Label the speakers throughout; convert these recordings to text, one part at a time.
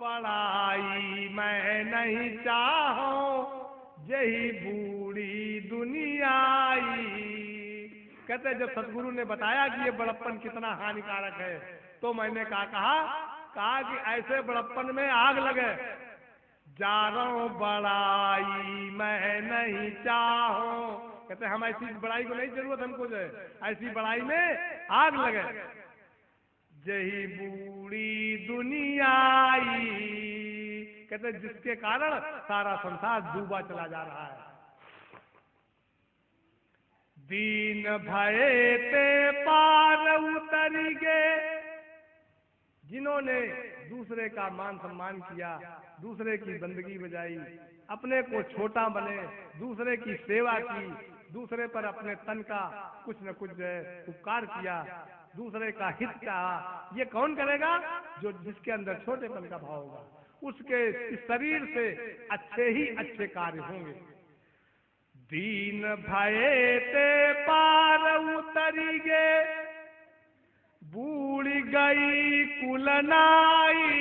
Speaker 1: बड़ाई मैं नहीं चाहूं, यही बूढ़ी दुनियाई। कहते जब सतगुरु ने बताया कि ये बड़प्पन कितना हानिकारक है, तो मैंने कहा कि ऐसे बड़प्पन में आग लगे। जा रहा हूं बड़ाई मैं नहीं चाहूं, कहते हम ऐसी बड़ाई को नहीं जरूरत हमको, जो है ऐसी बड़ाई में आग लगे। यही बूढ़ी दुनियाई, कहते जिसके कारण सारा संसार डूबा चला जा रहा है। दीन भये ते पार उतरी गए, जिन्होंने दूसरे का मान सम्मान किया, दूसरे की बंदगी बजाई, अपने को छोटा बने, दूसरे की सेवा की, दूसरे पर अपने तन का कुछ न कुछ उपकार किया, दूसरे का हित चाहा, ये कौन करेगा? जो जिसके अंदर छोटेपन का भाव होगा, उसके शरीर से अच्छे ही अच्छे कार्य होंगे। दीन भये ते पार उतरी गे, बूढ़ गई कुलनाई।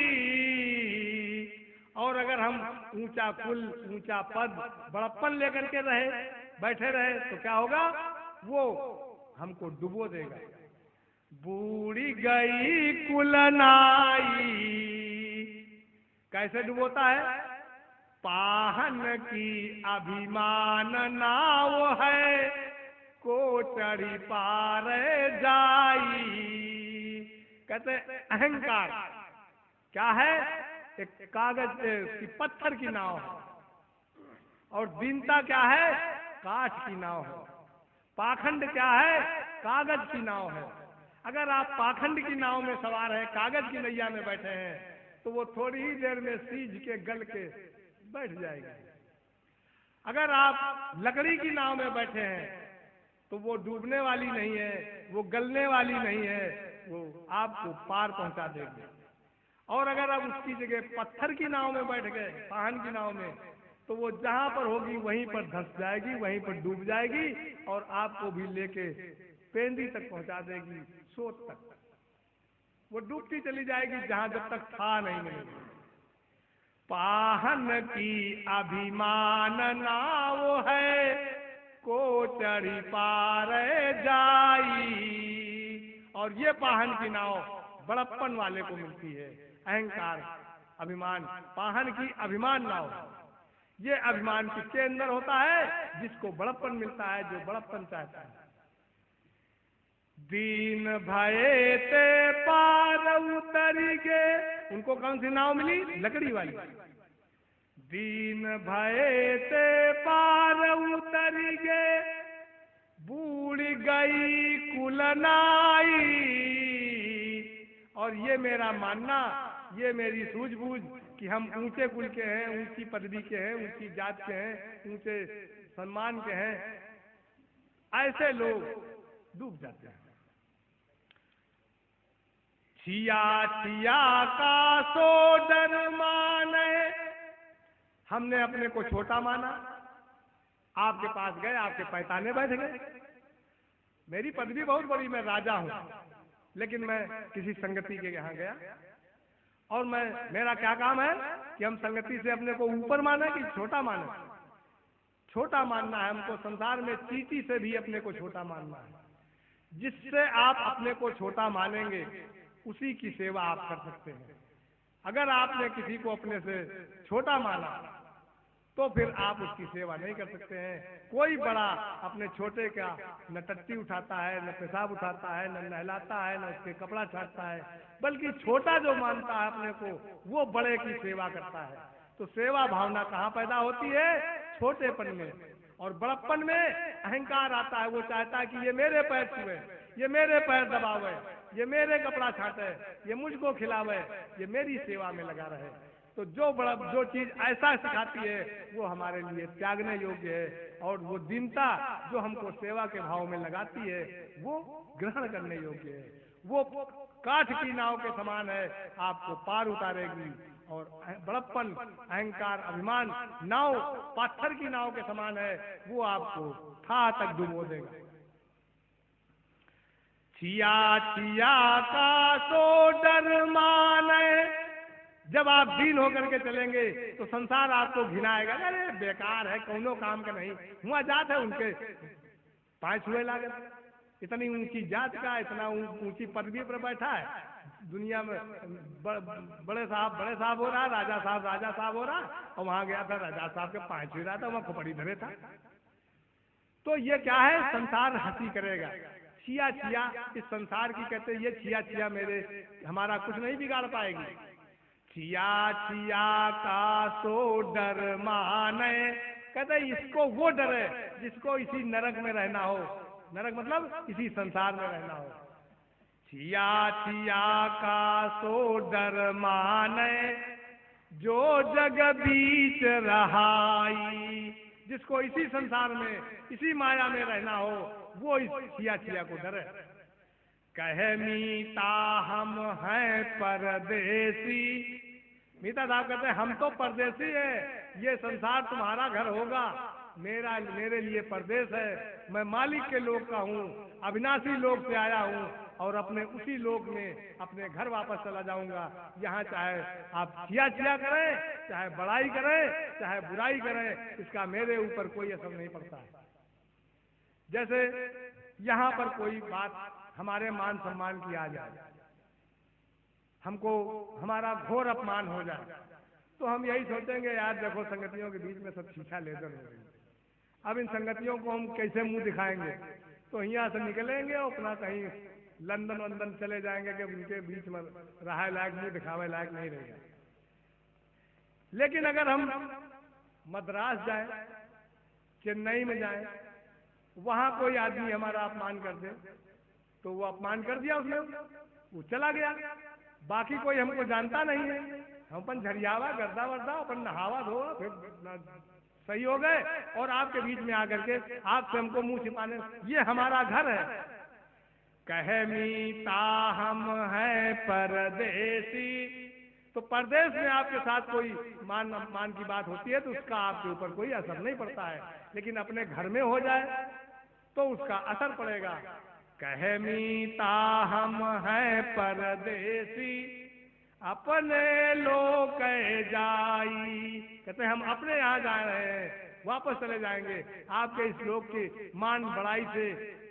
Speaker 1: और अगर हम ऊंचा कुल, ऊंचा पद, बड़प्पन लेकर के बैठे रहे तो क्या होगा? वो हमको डुबो देगा। बूढ़ी गई कुलनाई, कैसे डुबोता है? पाहन की अभिमान नाव है, को चढ़ी पार जाई। कहते अहंकार क्या है? एक कागज की पत्थर की नाव है, और दीनता क्या है? काठ की नाव है। पाखंड क्या है? कागज की नाव है। अगर आप पाखंड की नाव में सवार हैं, कागज की नैया में बैठे हैं, तो वो थोड़ी ही देर में सीज के गल के बैठ जाएगी। अगर आप लकड़ी की नाव में बैठे हैं तो वो डूबने वाली नहीं है, वो गलने वाली नहीं है, वो आपको पार पहुंचा देगी। और अगर आप उसकी जगह पत्थर की नाव में बैठ गए, पाहन की नाव में, तो वो जहां पर होगी वहीं पर धंस जाएगी, वहीं पर डूब जाएगी, और आपको भी लेके पेंदी तक पहुंचा देगी, सोत तक। वो डूबती चली जाएगी जहां जब तक था नहीं मिलेगी। पाहन की अभिमान नाव है, को चढ़ी पार जाई। और ये पाहन की नाव बड़प्पन वाले को मिलती है। अहंकार, अभिमान, पाहन की अभिमान नाव। ये अभिमान किसके अंदर होता है? जिसको बड़प्पन मिलता है, जो बड़प्पन चाहता है। दीन भये ते पार उतरी गे, उनको कौन सी नाव मिली? लकड़ी वाली। दीन भये ते पार उतरी गे, बूढ़ गई कुलनाई। और ये मेरा मानना, ये मेरी सूझबूझ कि हम ऊंचे कुल के हैं, ऊंची पदवी के हैं, ऊंची जात के हैं, ऊंचे सम्मान के हैं, ऐसे लोग डूब जाते हैं। छिया छिया का सो डर माने, हमने अपने को छोटा माना, आपके पास गए, आपके पैताने बैठ गए। मेरी पदवी बहुत बड़ी, मैं राजा हूं, लेकिन मैं किसी संगति के यहाँ गया, और मेरा क्या काम है कि हम संगति से अपने को ऊपर माने कि छोटा माने? छोटा मानना है हमको। संसार में चींटी से भी अपने को छोटा मानना है। जिससे आप अपने को छोटा मानेंगे, उसी की सेवा आप कर सकते हैं। अगर आपने किसी को अपने से छोटा माना, तो फिर आप उसकी सेवा नहीं कर सकते हैं। कोई बड़ा अपने छोटे का न टट्टी उठाता है, न पेशाब उठाता है, न नहलाता है, न उसके कपड़ा छाटता है, बल्कि छोटा जो मानता है अपने को, वो बड़े की सेवा करता है। तो सेवा भावना कहाँ पैदा होती है? छोटेपन में। और बड़प्पन में अहंकार आता है। वो चाहता है कि ये मेरे पैर छुए, ये मेरे पैर दबावे, ये मेरे कपड़ा छाटे, ये मुझको खिलावे, ये मेरी सेवा में लगा रहे। तो जो चीज ऐसा सिखाती है, वो हमारे लिए त्यागने योग्य है। और वो दीनता जो हमको सेवा के भाव में लगाती है, वो ग्रहण करने योग्य है। वो काठ की नाव के समान है, आपको पार उतारेगी। और बड़प्पन, अहंकार, अभिमान नाव पत्थर की नाव के समान है, वो आपको था तक डुबो देगा। छिया छिया का सो डर माने, जब आप दीन होकर के चलेंगे तो संसार आपको घिनाएगा, अरे बेकार है, कौनो काम का नहीं। हुआ जात है उनके 5 हुए लागत, इतनी ऊंची जात का, इतना ऊंची पदवी पर बैठा है दुनिया में, बड़े साहब हो रहा, राजा साहब हो रहा, और वहां गया था राजा साहब के 5 हुए रहा था, वहां खोपड़ी धरे था। तो ये क्या है, संसार हंसी करेगा। छिया छिया इस संसार की कहते हैं, ये छिया छिया मेरे हमारा कुछ नहीं बिगाड़ पाएगी। छिया छिया का सो डर माने, कहते इसको वो डरे जिसको इसी नरक में रहना हो, नरक मतलब इसी संसार में रहना हो। छिया छिया का सो डर माने, जो जग बीच रहाई, जिसको इसी संसार में इसी माया में रहना हो वो इस छिया छिया को डरे। कहे मीता हम हैं परदेसी, मीता साहब कहते हैं हम तो परदेसी है, ये संसार तुम्हारा घर होगा, मेरे लिए परदेश है, मैं मालिक के लोक का हूँ, अविनाशी लोक से आया हूँ और अपने उसी लोक में अपने घर वापस चला जाऊंगा। यहाँ चाहे आप छिया छिया करें, चाहे बड़ाई करें, चाहे बुराई करें, इसका मेरे ऊपर कोई असर नहीं पड़ता है। जैसे यहाँ पर कोई बात हमारे मान सम्मान की आ जाए, हमको हमारा घोर अपमान हो जाए, तो हम यही सोचेंगे यार देखो संगतियों के बीच में सब छीछा लेकर हो गई, अब इन संगतियों को हम कैसे मुंह दिखाएंगे। तो यहाँ से निकलेंगे और अपना कहीं लंदन वंदन चले जाएंगे कि उनके बीच में रहा लायक मुंह दिखावे लायक नहीं रहेगा। लेकिन अगर हम मद्रास जाए, चेन्नई में जाए, वहां कोई आदमी हमारा अपमान कर दे, तो वो अपमान कर दिया उसने, वो चला गया, बाकी कोई हमको जानता नहीं है, हम अपन झरियावा गर्दा वर्दा अपन नहावा धोवा फिर सही हो गए, और आपके बीच में आकर के आपसे हमको मुंह छिपाने, ये हमारा घर है। कहे मीता हम हैं परदेसी, तो परदेश में आपके साथ कोई मान अपमान की बात होती है तो उसका आपके ऊपर कोई असर नहीं पड़ता है, लेकिन अपने घर में हो जाए तो उसका असर पड़ेगा। कहे मीता हम हैं परदेसी, अपने लोग जाई, कहते हम अपने यहाँ जा रहे हैं, वापस चले जाएंगे, आपके इस लोक की मान बड़ाई से,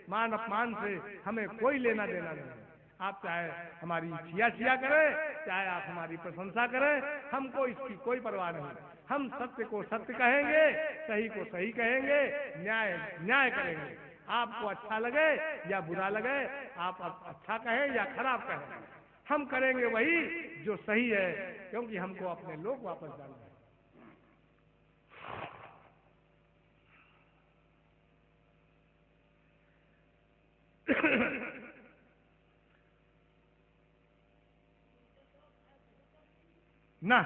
Speaker 1: मान अपमान से हमें कोई लेना देना नहीं। आप चाहे हमारी छिया छिया करें, चाहे आप हमारी प्रशंसा करें, हमको इसकी कोई परवाह नहीं। हम सत्य को सत्य कहेंगे, सही को सही कहेंगे, न्याय न्याय करेंगे। आपको अच्छा लगे या बुरा लगे, आप अच्छा कहें या खराब कहें, हम करेंगे वही जो सही है, क्योंकि हमको अपने लोग वापस जाना है। ना,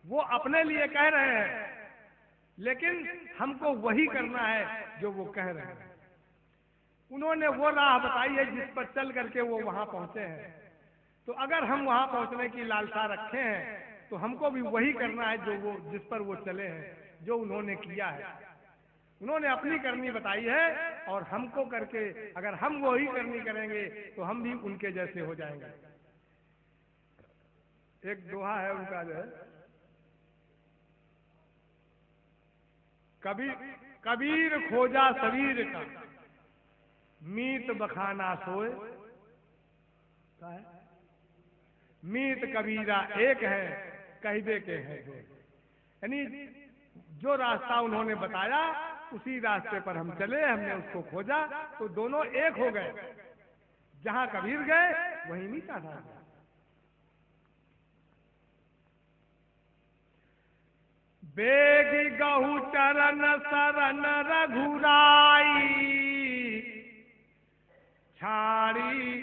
Speaker 1: वो अपने लिए कह रहे हैं, लेकिन हमको वही करना है जो वो कह रहे हैं। उन्होंने वो राह बताई है जिस पर चल करके वो वहां पहुंचे हैं, तो अगर हम वहां पहुंचने की लालसा रखे हैं तो हमको भी वही करना है जो वो जिस पर वो चले हैं, जो उन्होंने किया है। उन्होंने अपनी करनी बताई है और हमको करके अगर हम वही करनी करेंगे तो हम भी उनके जैसे हो जाएंगे। एक दोहा है उनका जो है, कबीर खोजा सबीर का, मीत बखाना सोए, मीत कबीरा एक है, कहबे के हैं। यानी जो रास्ता उन्होंने बताया उसी रास्ते पर हम चले, हमने उसको खोजा तो दोनों एक हो गए। जहां कबीर गए वहीं मीता था। बेगी गहु चरण शरण रघुराई, छाड़ी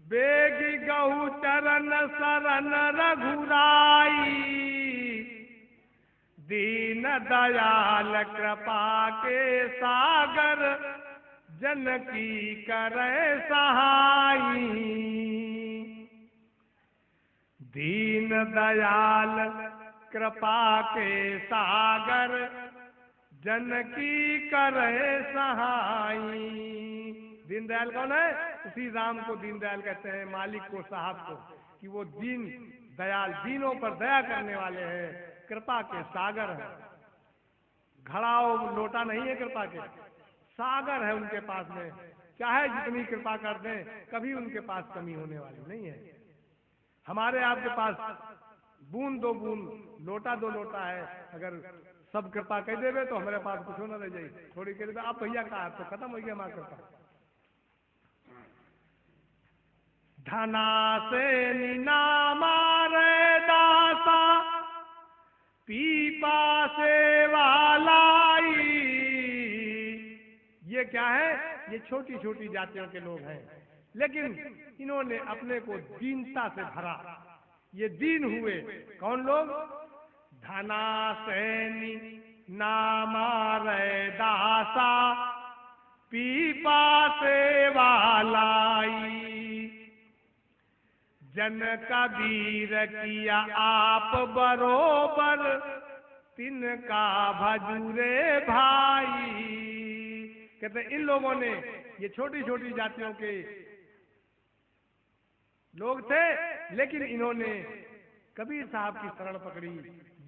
Speaker 1: बेगी गहु चरण शरण रघुराई, दीन दयाल कृपा के सागर, जनकी करे सहाई। दीन दयाल कृपा के सागर, जनकी करे सहाई। दीनदयाल कौन है? उसी राम को दीनदयाल कहते हैं, मालिक को, साहब को, कि वो दीन दयाल, दीनों पर दया करने वाले हैं, कृपा के सागर हैं। घड़ाओ लोटा नहीं है कृपा के, सागर है उनके पास में। चाहे जितनी कृपा कर दें, कभी उनके पास कमी होने वाली नहीं है। हमारे आपके पास बूंद दो बूंद, लोटा दो लोटा है, अगर सब कृपा कह देवे तो हमारे पास कुछ न रह जाए। थोड़ी कह देवे आप भैया कहा तो खत्म हो गया हमारा कृपा। धना से नीना मारे दासा, पीपा से वालाई। ये क्या है? ये छोटी छोटी जातियों के लोग हैं, लेकिन इन्होंने अपने को दीनता से भरा। ये दीन हुए कौन लोग? धना सैनी नामारे दासा, पीपा से वालाई। जन कबीर किया आप बरोबर, तिनका भजूरे भाई। कहते इन लोगों ने, ये छोटी छोटी जातियों के लोग थे, लेकिन इन्होंने कबीर साहब की शरण पकड़ी,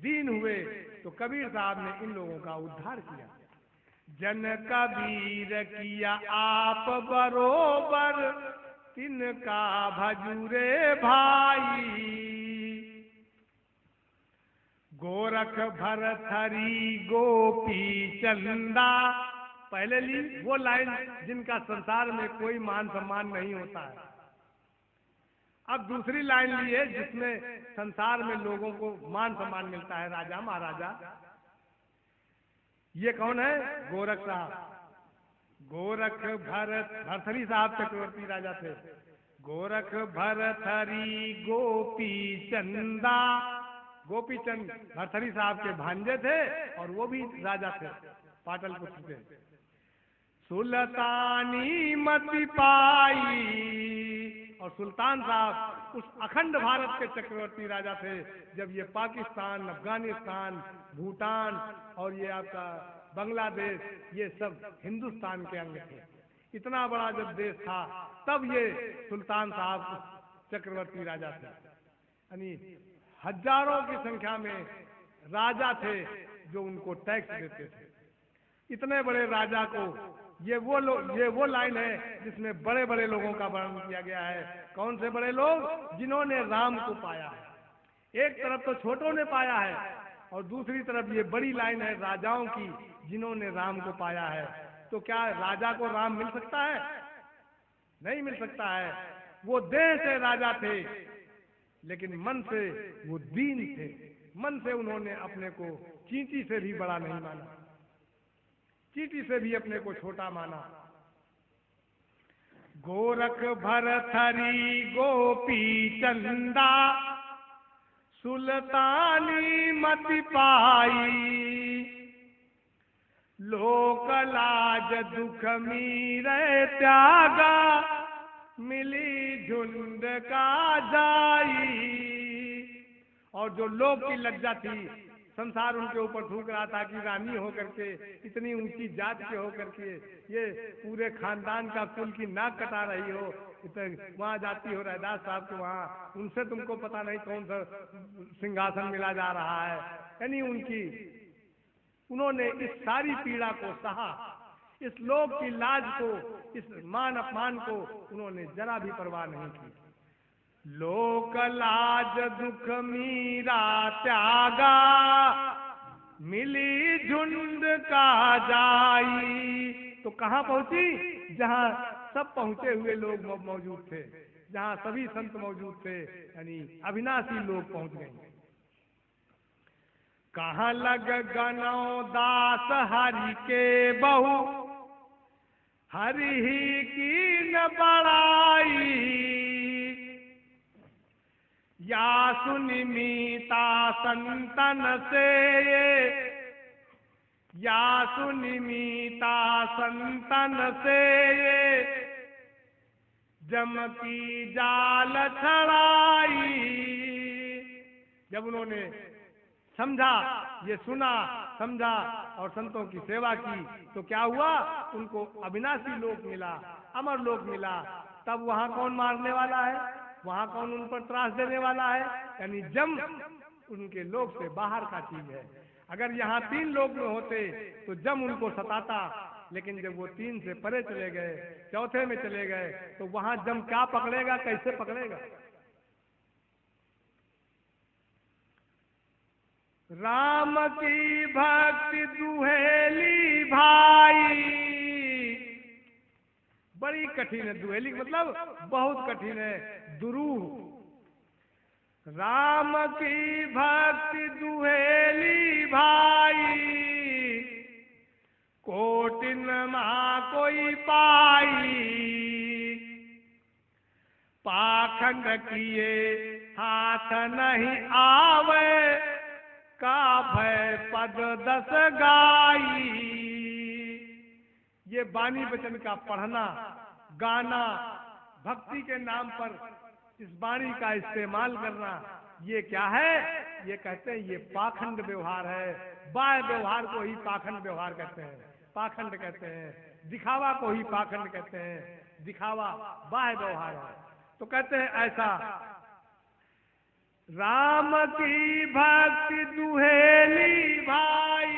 Speaker 1: दीन हुए, तो कबीर साहब ने इन लोगों का उद्धार किया। जन कबीर किया आप बरोबर, तिनका भजूरे भाई। गोरख भरथरी गोपी चंदा। पहले ली वो लाइन जिनका संसार में कोई मान सम्मान नहीं होता है। अब दूसरी लाइन ली है जिसमें संसार में लोगों को मान सम्मान मिलता है, राजा महाराजा। ये कौन है? गोरख साहब। गोरख भरथरी साहब चक्रवर्ती राजा थे। गोरख भरथरी गोपी चंदा। गोपी चंद भरथरी साहब के भांजे थे और वो भी राजा थे, पाटलिपुत्र थे। सुल्तानी मति पाई। और सुल्तान साहब उस अखंड भारत के चक्रवर्ती राजा थे, जब ये पाकिस्तान, अफगानिस्तान, भूटान और ये आपका बांग्लादेश, ये सब हिंदुस्तान के अंग थे। इतना बड़ा जब देश था, तब ये सुल्तान साहब चक्रवर्ती राजा थे। यानी हजारों की संख्या में राजा थे जो उनको टैक्स देते थे। इतने बड़े राजा को ये वो लाइन है जिसमें बड़े बड़े लोगों का वर्णन किया गया है। कौन से बड़े लोग? जिन्होंने राम को पाया है। एक तरफ तो छोटों ने पाया है और दूसरी तरफ ये बड़ी लाइन है राजाओं की, जिन्होंने राम को पाया है। तो क्या राजा को राम मिल सकता है? नहीं मिल सकता है। वो देह से राजा थे, लेकिन मन से वो दीन थे। मन से उन्होंने अपने को चींटी से भी बड़ा नहीं माना, चींटी से भी अपने को छोटा माना। गोरख भरथरी गोपी चंदा, सुल्तानी मति पाई। लोक लाज दुख मीरे त्यागा, मिली झुंड का जाई। और जो लोक की लज्जा थी, संसार उनके ऊपर थूक रहा था कि रानी होकर के, इतनी ऊंची जात के होकर के, ये पूरे खानदान का कुल की नाक कटा रही हो, वहां जाती हो रैदास साहब के वहां, उनसे तुमको पता नहीं कौन सा सिंहासन मिला जा रहा है। यानी उन्होंने इस सारी पीड़ा को सहा, इस लोक की लाज को, इस मान अपमान को उन्होंने जरा भी परवाह नहीं की। लोक लाज दुख मीरा त्यागा, मिली झुंड का जाई। तो कहाँ पहुंची? जहाँ सब पहुंचे हुए लोग मौजूद थे, जहाँ सभी संत मौजूद थे, यानी अविनाशी लोग पहुंच गए। कहाँ लग गनौ दास हरि के बहु, हरि ही की न बड़ाई। या सुनि मीता संतन से, या सुनि मीता संतन से, जम की जाल छड़ाई। जब उन्होंने समझा, ये सुना, समझा और संतों की सेवा की, तो क्या हुआ? उनको अविनाशी लोक मिला, अमर लोक मिला। तब वहां कौन मारने वाला है? वहां कौन उन पर त्रास देने वाला है? यानी जम उनके लोक से बाहर का चीज है। अगर यहाँ 3 लोक में होते तो जम उनको सताता, लेकिन जब वो 3 से परे चले गए, 4थे में चले गए, तो वहां जम क्या पकड़ेगा, कैसे पकड़ेगा? राम की भक्ति दुहेली भाई, बड़ी कठिन है। दुहेली मतलब बहुत कठिन है, दुरूह। राम की भक्ति दुहेली भाई, कोटिन महा कोई पाई। पाखंड किए हाथ नहीं आवे, का भय पद 10 गाई। ये बानी वचन का पढ़ना, गाना, भक्ति के नाम पर इस वाणी का इस्तेमाल करना, ये क्या है? ये कहते हैं ये पाखंड व्यवहार है। बाह्य व्यवहार को ही पाखंड व्यवहार कहते हैं, पाखंड कहते हैं। दिखावा को ही पाखंड कहते हैं, दिखावा बाह्य व्यवहार है। तो कहते हैं ऐसा राम की भक्ति दुहेली भाई,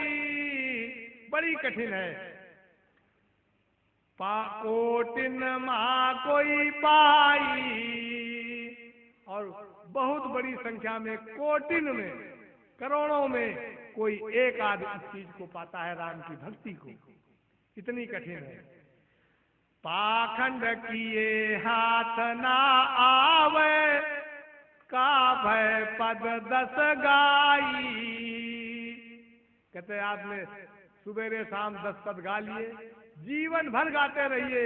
Speaker 1: बड़ी कठिन है। कोटिन महा कोई पाई, और बहुत बड़ी संख्या में, कोटिन में, करोड़ों में कोई एक आदमी इस चीज को पाता है, राम की भक्ति को। इतनी कठिन है। पाखंड किए हाथ ना आवे, का भय पद 10 गाई। कहते आपने सुबेरे शाम 10 पद गा लिए, जीवन भर गाते रहिए,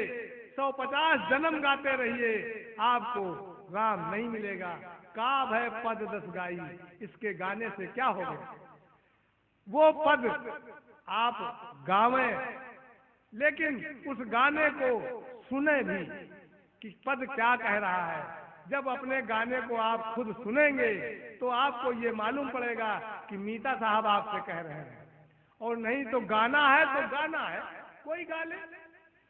Speaker 1: 150 जन्म गाते रहिए, आपको राम नहीं मिलेगा। का भय पद 10 गाई, इसके गाने से क्या होगा? वो पद आप गावें, लेकिन उस गाने को सुने भी कि पद क्या कह रहा है। जब अपने गाने को आप खुद सुनेंगे तो आपको ये मालूम पड़ेगा कि मीता साहब आपसे कह रहे हैं, और नहीं तो गाना है तो गाना है, कोई गा ले।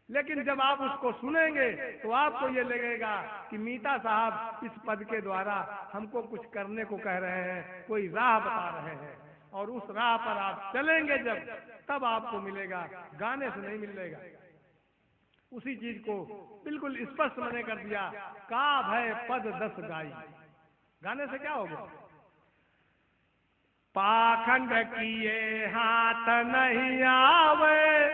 Speaker 1: लेकिन जब आप उसको सुनेंगे तो आपको ये लगेगा कि मीता साहब इस पद के द्वारा हमको कुछ करने को कह रहे हैं, कोई राह बता रहे हैं, और उस राह पर आप चलेंगे जब, तब आपको मिलेगा, गाने से नहीं मिलेगा। उसी चीज को बिल्कुल स्पष्ट मैंने कर दिया, का भय पद 10 गाई। गाने से क्या होगा? पाखंड किए हाथ नहीं आवे,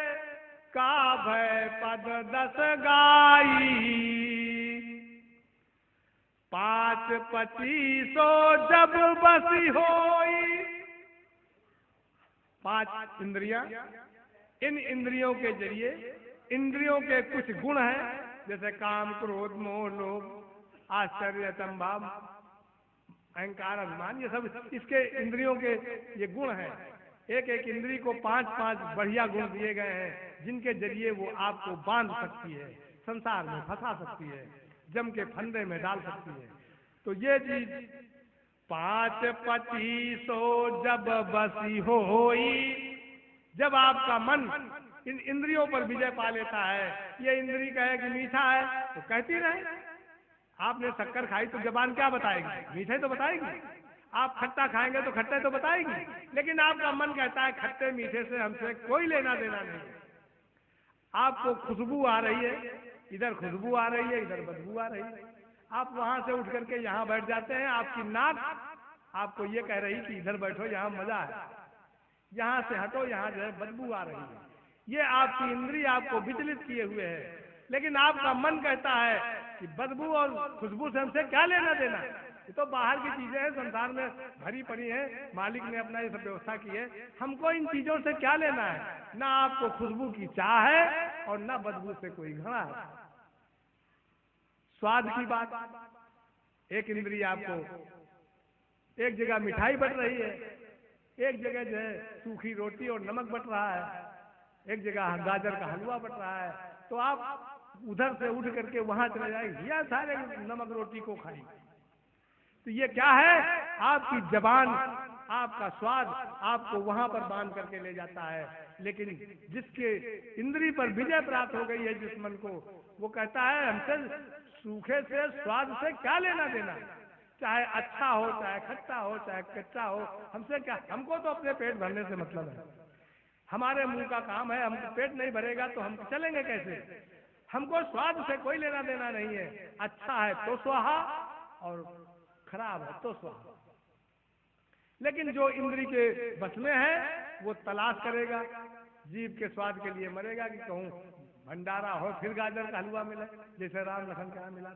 Speaker 1: का भय पद 10 गाई। 5 25 जब बसी होई। 5 इंद्रियां, इन इंद्रियों के जरिए, इंद्रियों के कुछ गुण हैं, जैसे काम, क्रोध, मोह, लोभ, आश्चर्य, अचंभा, अहंकार, अभिमान, ये सब इसके इंद्रियों के ये गुण हैं। एक एक इंद्री को 5-5 बढ़िया गुण दिए गए हैं, जिनके जरिए वो आपको बांध सकती है, संसार में फंसा सकती है, जम के फंदे में डाल सकती है। तो ये चीज 5 25 जब बसी होई, जब आपका मन इन इंद्रियों पर विजय पा लेता है। ये इंद्री कहे कि मीठा है तो कहती रहे। आपने शक्कर खाई तो जबान क्या बताएगी? मीठे तो बताएगी। आप खट्टा खाएंगे तो खट्टे तो बताएगी, लेकिन आपका मन कहता है खट्टे मीठे से हमसे कोई लेना देना नहीं। आपको खुशबू आ रही है, इधर खुशबू आ रही है, इधर बदबू आ रही है। आप वहां से उठ करके यहाँ बैठ जाते हैं, आपकी नाक आपको ये कह रही कि इधर बैठो, यहाँ मजा है, यहाँ से हटो, यहाँ जो है बदबू आ रही है। ये आपकी इंद्री आपको विचलित किए हुए है, लेकिन आपका मन कहता है कि बदबू और खुशबू से हमसे क्या लेना देना, ये तो बाहर की चीजें हैं, संसार में भरी पड़ी है, मालिक ने अपना ये सब व्यवस्था की है, हमको इन चीजों से क्या लेना है। ना आपको खुशबू की चाह है और ना बदबू से कोई घृणा है। स्वाद की बात, एक इंद्री आपको एक जगह मिठाई बट रही है, एक जगह जो है सूखी रोटी और नमक बट रहा है, एक जगह गाजर का हलवा बट रहा है, तो आप उधर से उठ करके वहां चले जाएंगे या सारे नमक रोटी को खाएंगे। तो ये क्या है? आपकी जबान, आपका स्वाद आपको वहां पर बांध करके ले जाता है। लेकिन जिसके इंद्री पर विजय प्राप्त हो गई है, जिस मन को, वो कहता है हमसे सूखे से स्वाद से क्या लेना देना, चाहे अच्छा हो चाहे खट्टा हो चाहे कच्चा हो, हमसे क्या, हमको तो अपने पेट भरने से मतलब है, हमारे मुंह का काम है, हमको पेट नहीं भरेगा तो हम चलेंगे कैसे, हमको स्वाद से कोई लेना देना नहीं है, अच्छा है तो स्वाहा और खराब है तो स्वाहा। लेकिन जो इंद्री के बस में है वो तलाश करेगा, जीभ के स्वाद के लिए मरेगा कि कहूँ भंडारा हो फिर गाजर का हलवा मिले, जैसे राम लखन का मिला।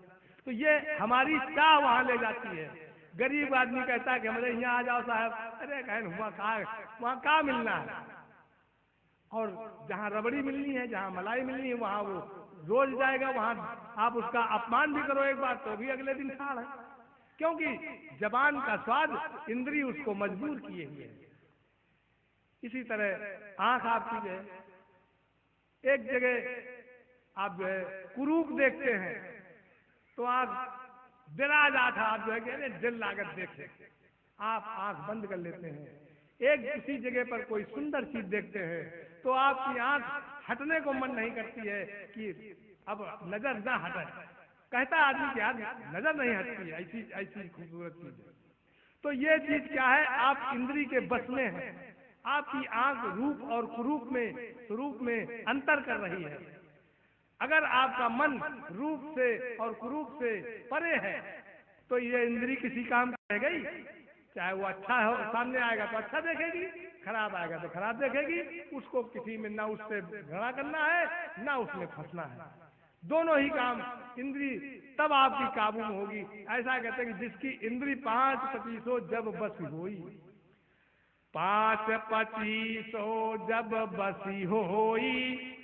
Speaker 1: तो ये हमारी चाह वहां ले जाती है। गरीब आदमी कहता है कि हमारे यहाँ आ जाओ साहब, अरे कहें वहाँ का मिलना है, और जहाँ रबड़ी मिलनी है जहाँ मलाई मिलनी है वहाँ वो रोज जाएगा, वहाँ आप उसका अपमान भी करो एक बार तो भी अगले दिन खाड़ है, क्योंकि जबान का स्वाद इंद्री उसको मजबूर किए हुए है। इसी तरह आंख आपकी जो है, एक जगह आप जो है कुरूप देखते हैं तो आप दिला जाता, आप जो है कि दिल लागत देखे, आप आंख बंद कर लेते हैं। एक किसी जगह पर कोई सुंदर चीज देखते हैं तो आपकी आंख हटने को मन नहीं करती है कि अब नजर ना हटे, कहता आदमी कि यार नजर नहीं हटती है, ऐसी ऐसी खूबसूरत चीज है। तो ये चीज क्या है, आप इंद्री के बस में है, आपकी आंख रूप और कुरूप में स्वरूप में अंतर कर रही है। अगर आपका मन रूप से और कुरूप से परे है तो ये इंद्री किसी काम करेगा ही, चाहे वो अच्छा हो सामने आएगा तो अच्छा देखेगी, खराब आएगा तो खराब देखेगी, उसको किसी में ना उससे घृणा करना है ना उसमें फंसना है। दोनों ही काम इंद्री तब आपकी काबू में होगी। ऐसा कहते हैं कि जिसकी इंद्री 5-25 जब बस होई, 5-25 जब बसी होई,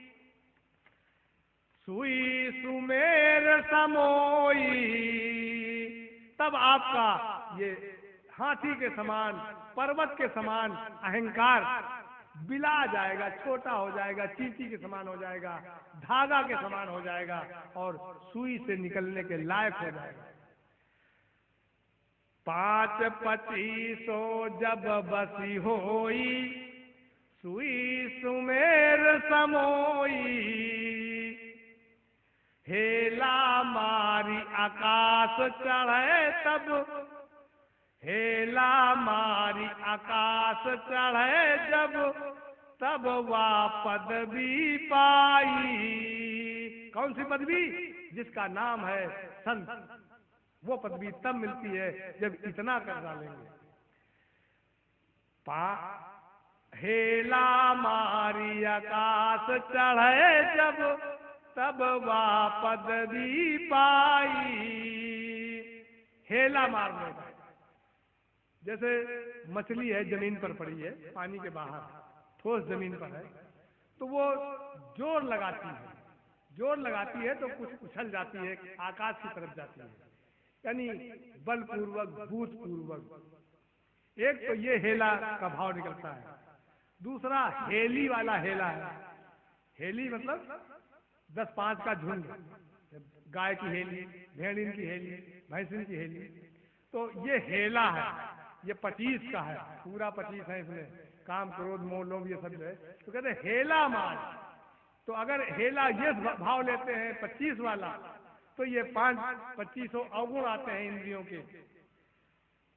Speaker 1: सुई सुमेर समोई, तब आपका ये हाथी के समान पर्वत के समान अहंकार बिला जाएगा, छोटा हो जाएगा, चींटी के समान हो जाएगा, धागा के समान हो जाएगा और सुई से निकलने के लायक हो जाएगा। 5-25 जब बसी होई, सुई सुमेर समोई, हेला मारी आकाश चढ़े तब, हेला मारी आकाश चढ़े जब, तब वह पदवी पाई। कौन सी पदवी? जिसका नाम है संत। वो पदवी तब मिलती है जब इतना कर डालेंगे। हेला मारी आकाश चढ़े जब, तब वह पदवी पाई। हेला मारने का, जैसे मछली है जमीन पर पड़ी है, पानी के बाहर ठोस जमीन पर है, तो वो जोर लगाती है, जोर लगाती है तो कुछ उछल जाती है, आकाश की तरफ जाती है, यानी बलपूर्वक भूतपूर्वक। एक तो ये हेला का भाव निकलता है। दूसरा हेली वाला हेला है। हेली मतलब 10-5 का झुंड, गाय की हेली, भेड़िन की हेली, भैंसिन की हेली, तो ये हेला है, ये 25 का है, पूरा 25 है इसमें, काम क्रोध मोह लोभ ये सब है, तो कहते हैं हेला मार। तो अगर हेला ये भाव लेते हैं 25 वाला, तो ये 5-25 अवगुण आते हैं इंद्रियों के।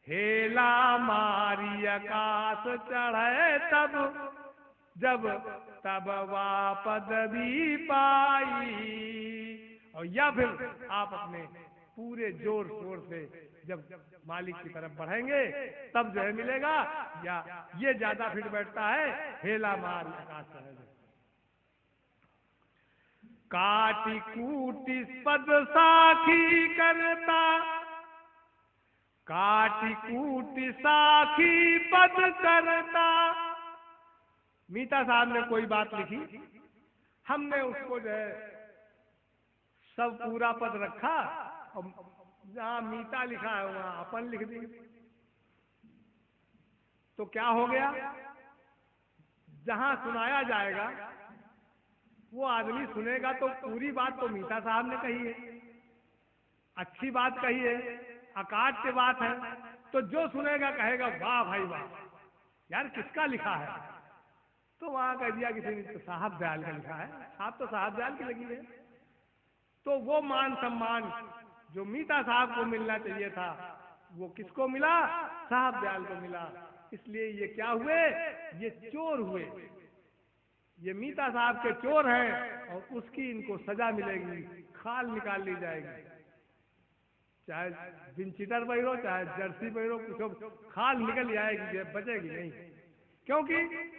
Speaker 1: हेला मारी आकाश चढ़े तब, जब तब वह पदवी पाई। और या फिर आप अपने पूरे जोर शोर से जब मालिक की तरफ बढ़ेंगे तब जो है मिलेगा, या ये ज्यादा फिट बैठता है, हेला मारी आकाश चढ़े। काटी कूटी पद साखी करता, काटी कूटी साखी पद करता। मीता साहब ने कोई बात लिखी, हमने उसको जो है सब पूरा पद रखा, और जहां मीता लिखा है वहां अपन लिख दी। तो क्या हो गया, जहां सुनाया जाएगा वो आदमी सुनेगा तो पूरी बात तो मीता साहब ने कही है, अच्छी बात कही है, अकाट्य बात है, तो जो सुनेगा कहेगा वाह भाई वाह, यार किसका लिखा है? तो वहां कह दिया किसी ने तो साहब दयाल का लिखा है। साहब तो साहब दयाल की लगी है। तो वो मान सम्मान जो मीता साहब को मिलना चाहिए था वो किसको मिला? साहब दयाल को मिला। इसलिए ये क्या हुए? ये चोर हुए। ये मीता साहब के चोर हैं और उसकी इनको सजा मिलेगी, खाल निकाल ली जाएगी। चाहे विंचीटर पहिरो, चाहे जर्सी पहिरो, कुछ खाल निकल जाएगी, बचेगी नहीं। क्योंकि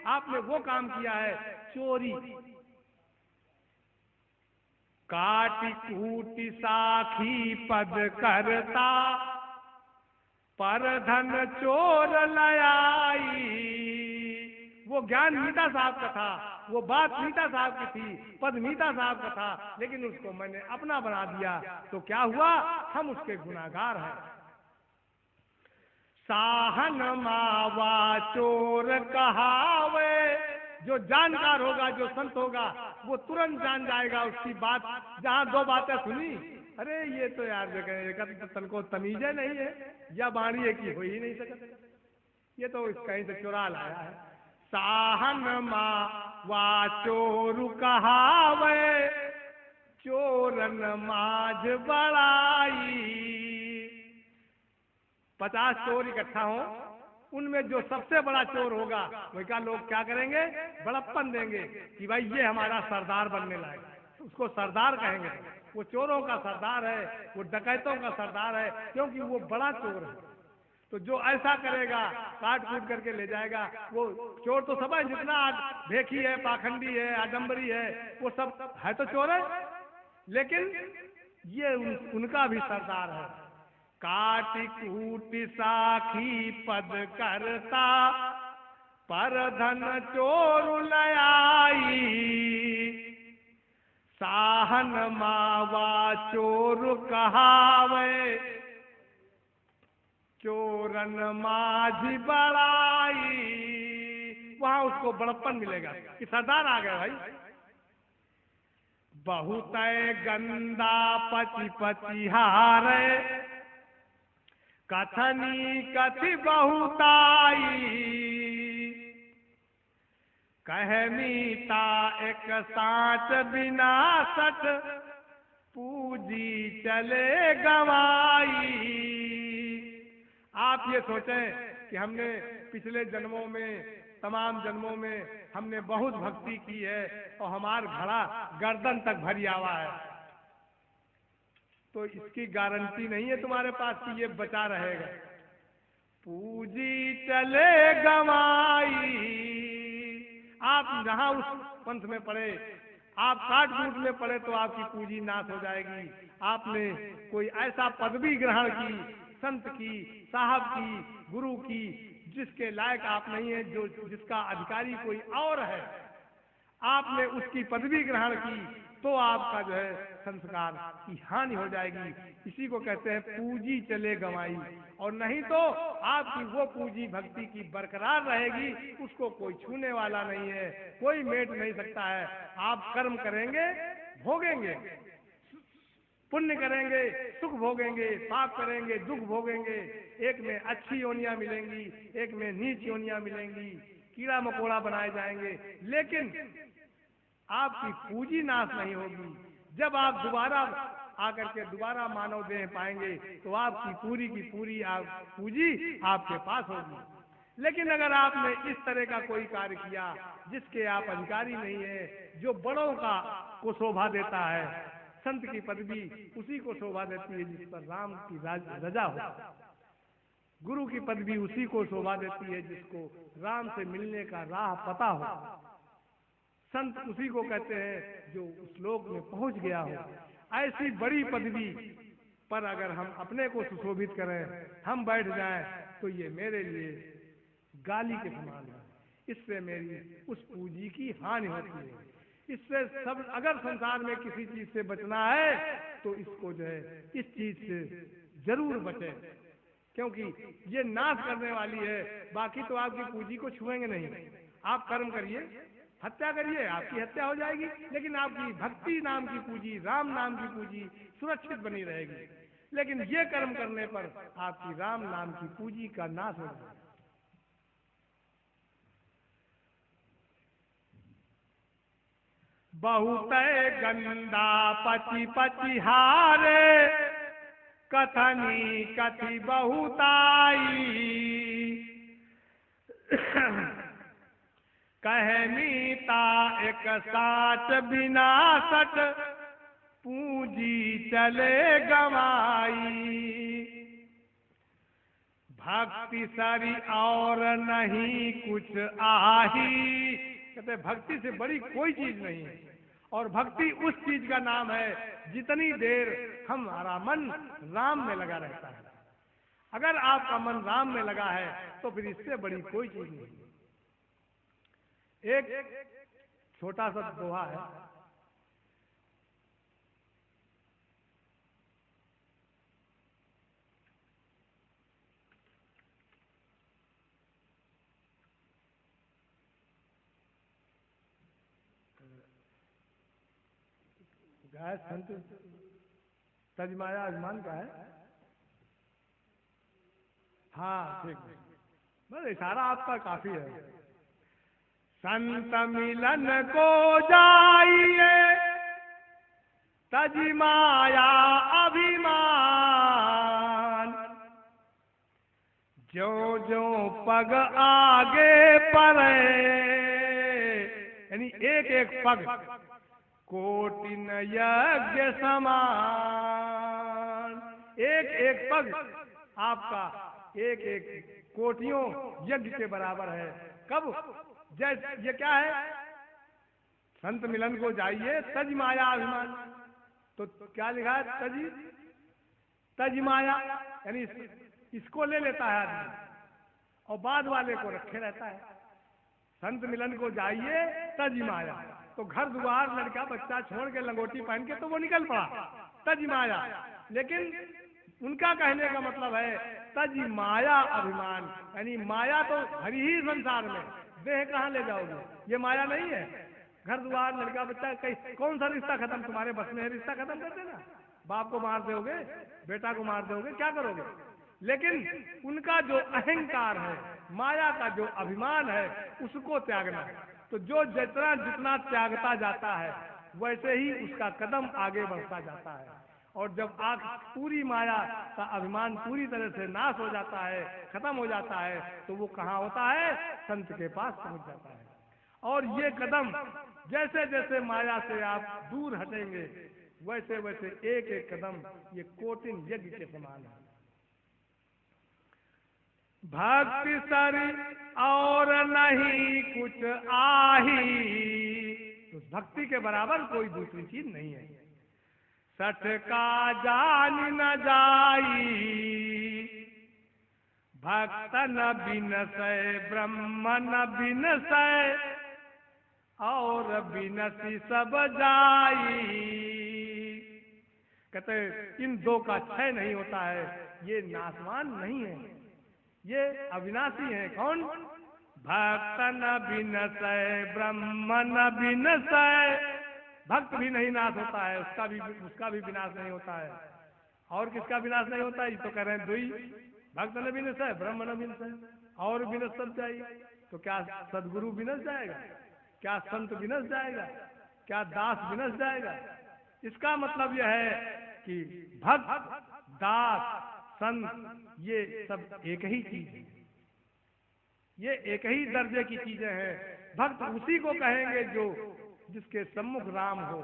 Speaker 1: आपने वो काम किया है, चोरी। काटी कूटी साखी पद करता, पर धन चोर लयाई। वो ज्ञान मीता साहब का था, वो बात मीता साहब की थी, पद मीता साहब का था, लेकिन उसको मैंने अपना बना दिया। तो क्या हुआ? हम उसके गुनाहगार हैं। साहन मावा चोर कहावे। जो जानकार होगा, जो संत होगा, वो तुरंत जान जाएगा उसकी बात। जहां दो बातें सुनी, अरे ये तो यार जगह तन को तमीजे नहीं है, या बाणी एक ही हो ही नहीं सकती, ये तो कहीं से चुरा लाया है। साहन मावा चोर कहावे, चोरन माझ बड़ाई। 50 चोर इकट्ठा हो, उनमें जो सबसे बड़ा चोर होगा वही का लोग क्या करेंगे? बड़प्पन देंगे कि भाई ये हमारा सरदार बनने लायक, उसको सरदार कहेंगे। वो चोरों का सरदार है, वो डकैतों का सरदार है, क्योंकि वो बड़ा चोर है। तो जो ऐसा करेगा, काट कूट करके ले जाएगा, वो चोर तो सब है, जितना भेखी है, पाखंडी है, आडम्बरी है, वो सब है तो चोर है, लेकिन ये उनका भी सरदार है। काटी कूटी साखी पद करता, पर धन चोर लयाई। साहन मावा चोर कहावे, चोरन माझी बड़ाई। वहां उसको बड़प्पन मिलेगा कि सरदार आ गए भाई। बहुत गंदा पति पति हारे, कथनी कथि बहुताई। कह मीता एक साँच बिना सठ, पूजी चले गवाई। आप ये सोचें कि हमने पिछले जन्मों में, तमाम जन्मों में हमने बहुत भक्ति की है और हमारा घड़ा गर्दन तक भरी आवा है, तो इसकी गारंटी नहीं है तुम्हारे पास कि ये बचा रहेगा। पूजी चले गवाई। आप जहां उस पंथ में पड़े, आप काट कूट में पड़े, तो आपकी पूंजी नाश हो जाएगी। आपने कोई ऐसा पदवी ग्रहण की, संत की, साहब की, गुरु की, जिसके लायक आप नहीं है, जो जिसका अधिकारी कोई और है, आपने उसकी पदवी ग्रहण की, तो आपका जो है संस्कार की हानि हो जाएगी। इसी को कहते हैं पूंजी चले गंवाई। और नहीं तो आपकी वो पूंजी भक्ति की बरकरार रहेगी, उसको कोई छूने वाला नहीं है, कोई मेट नहीं सकता है। आप कर्म करेंगे, भोगेंगे, पुण्य करेंगे, सुख भोगेंगे, पाप करेंगे, दुख भोगेंगे। एक में अच्छी योनियां मिलेंगी, एक में नीच योनियां मिलेंगी, कीड़ा मकोड़ा बनाए जाएंगे, लेकिन आपकी पूंजी नाश नहीं होगी। जब आप दोबारा आकर के दोबारा मानव देह पाएंगे, तो आपकी पूरी की पूरी पूंजी आपके पास होगी। लेकिन अगर आपने इस तरह का कोई कार्य किया जिसके आप अधिकारी नहीं है, जो बड़ों का को शोभा देता है, संत की पदवी उसी को शोभा देती है जिस पर राम की रजा हो, गुरु की पदवी उसी को शोभा देती है जिसको राम से मिलने का राह पता हो, संत उसी को कहते हैं जो उस लोक में पहुंच गया हो। ऐसी बड़ी पदवी पर अगर हम अपने को सुशोभित करें, हम बैठ जाएं, तो ये मेरे लिए गाली के समान है। इससे मेरी उस पूंजी की हानि होती है। इससे सब, अगर संसार में किसी चीज से बचना है तो इसको जो है, इस चीज से जरूर बचे, क्योंकि ये नाश करने वाली है। बाकी तो आपकी पूंजी को छुएंगे नहीं। आप कर्म करिए, हत्या करिए, आपकी हत्या हो जाएगी, लेकिन आपकी भक्ति नाम की पूंजी, राम नाम की पूंजी सुरक्षित बनी रहेगी। लेकिन ये कर्म करने पर आपकी राम नाम की पूंजी का नाश हो जाएगा। बहुत गंदा पति पति हारे, कथनी कथि बहुताई। कहनीता एक साच विनाशट, पूंजी चले गवाई। भक्ति सरी और नहीं कुछ आही, कहते भक्ति से बड़ी कोई चीज नहीं है। और भक्ति उस चीज का नाम है जितनी देर हमारा मन राम में लगा रहता है। अगर आपका मन राम में लगा है तो फिर इससे बड़ी कोई चीज नहीं। एक छोटा सा दोहा है, गाय संत तजमाया अभिमान का है। हाँ ठीक है, बस इशारा आपका काफी है। संत मिलन को जाइए, तजमाया अभिमान। जो जो पग आगे पड़े, यानी एक एक पग कोटिन यज्ञ समान। एक एक पग आपका एक एक कोटियों यज्ञ के बराबर है। कब? जैसे ये क्या है, संत मिलन को जाइए तज माया अभिमान। तो क्या लिखा है? तज माया, यानी इसको ले लेता है आदमी और बाद वाले को रखे रहता है। संत मिलन को जाइए तज माया, तो घर द्वार लड़का बच्चा छोड़ के लंगोटी पहन के तो वो निकल पड़ा, तज माया। लेकिन उनका कहने का मतलब है तज माया अभिमान, यानी माया तो भरी ही संसार में, देह कहाँ ले जाओगे? ये माया नहीं है। घर द्वार लड़का बच्चा, कौन सा रिश्ता खत्म तुम्हारे बस में है? रिश्ता खत्म कर देना, बाप को मार दोगे, बेटा को मार दोगे, क्या करोगे? लेकिन उनका जो अहंकार है, माया का जो अभिमान है, उसको त्यागना। तो जो जितना जितना त्यागता जाता है वैसे ही उसका कदम आगे बढ़ता जाता है। और जब आग पूरी माया का अभिमान पूरी तरह से नाश हो जाता है, खत्म हो जाता है, तो वो कहाँ होता है? संत के पास पहुंच जाता है। और ये कदम जैसे जैसे माया से आप दूर हटेंगे, वैसे वैसे एक एक कदम ये कोटिन यज्ञ के समान है। भक्ति सरी और नहीं कुछ आही, तो भक्ति के बराबर कोई दूसरी चीज नहीं है। सठ का जान न जाई, भक्त न बिनसै ब्रह्म न बिनसै, और बिनसी सब जाई। कहते इन दो का क्षय नहीं होता है, ये नाशवान नहीं है, ये अविनाशी है। कौन? भक्त न बिनसै ब्रह्म न बिनसै, भक्त भी नहीं नाश होता है, उसका भी विनाश नहीं होता है। और किसका विनाश नहीं होता है? ये तो कह रहे हैं दुई, भक्त न बिनसै ब्रह्म न बिनसै, और विनश सब जाएगा। तो क्या सदगुरु विनश जाएगा? क्या संत विनश जाएगा? क्या दास विनश जाएगा? इसका मतलब यह है कि भक्त, दास, संत ये सब एक ही चीज है, ये एक ही दर्जे की चीजें हैं। भक्त उसी को कहेंगे जो जिसके सम्मुख राम हो,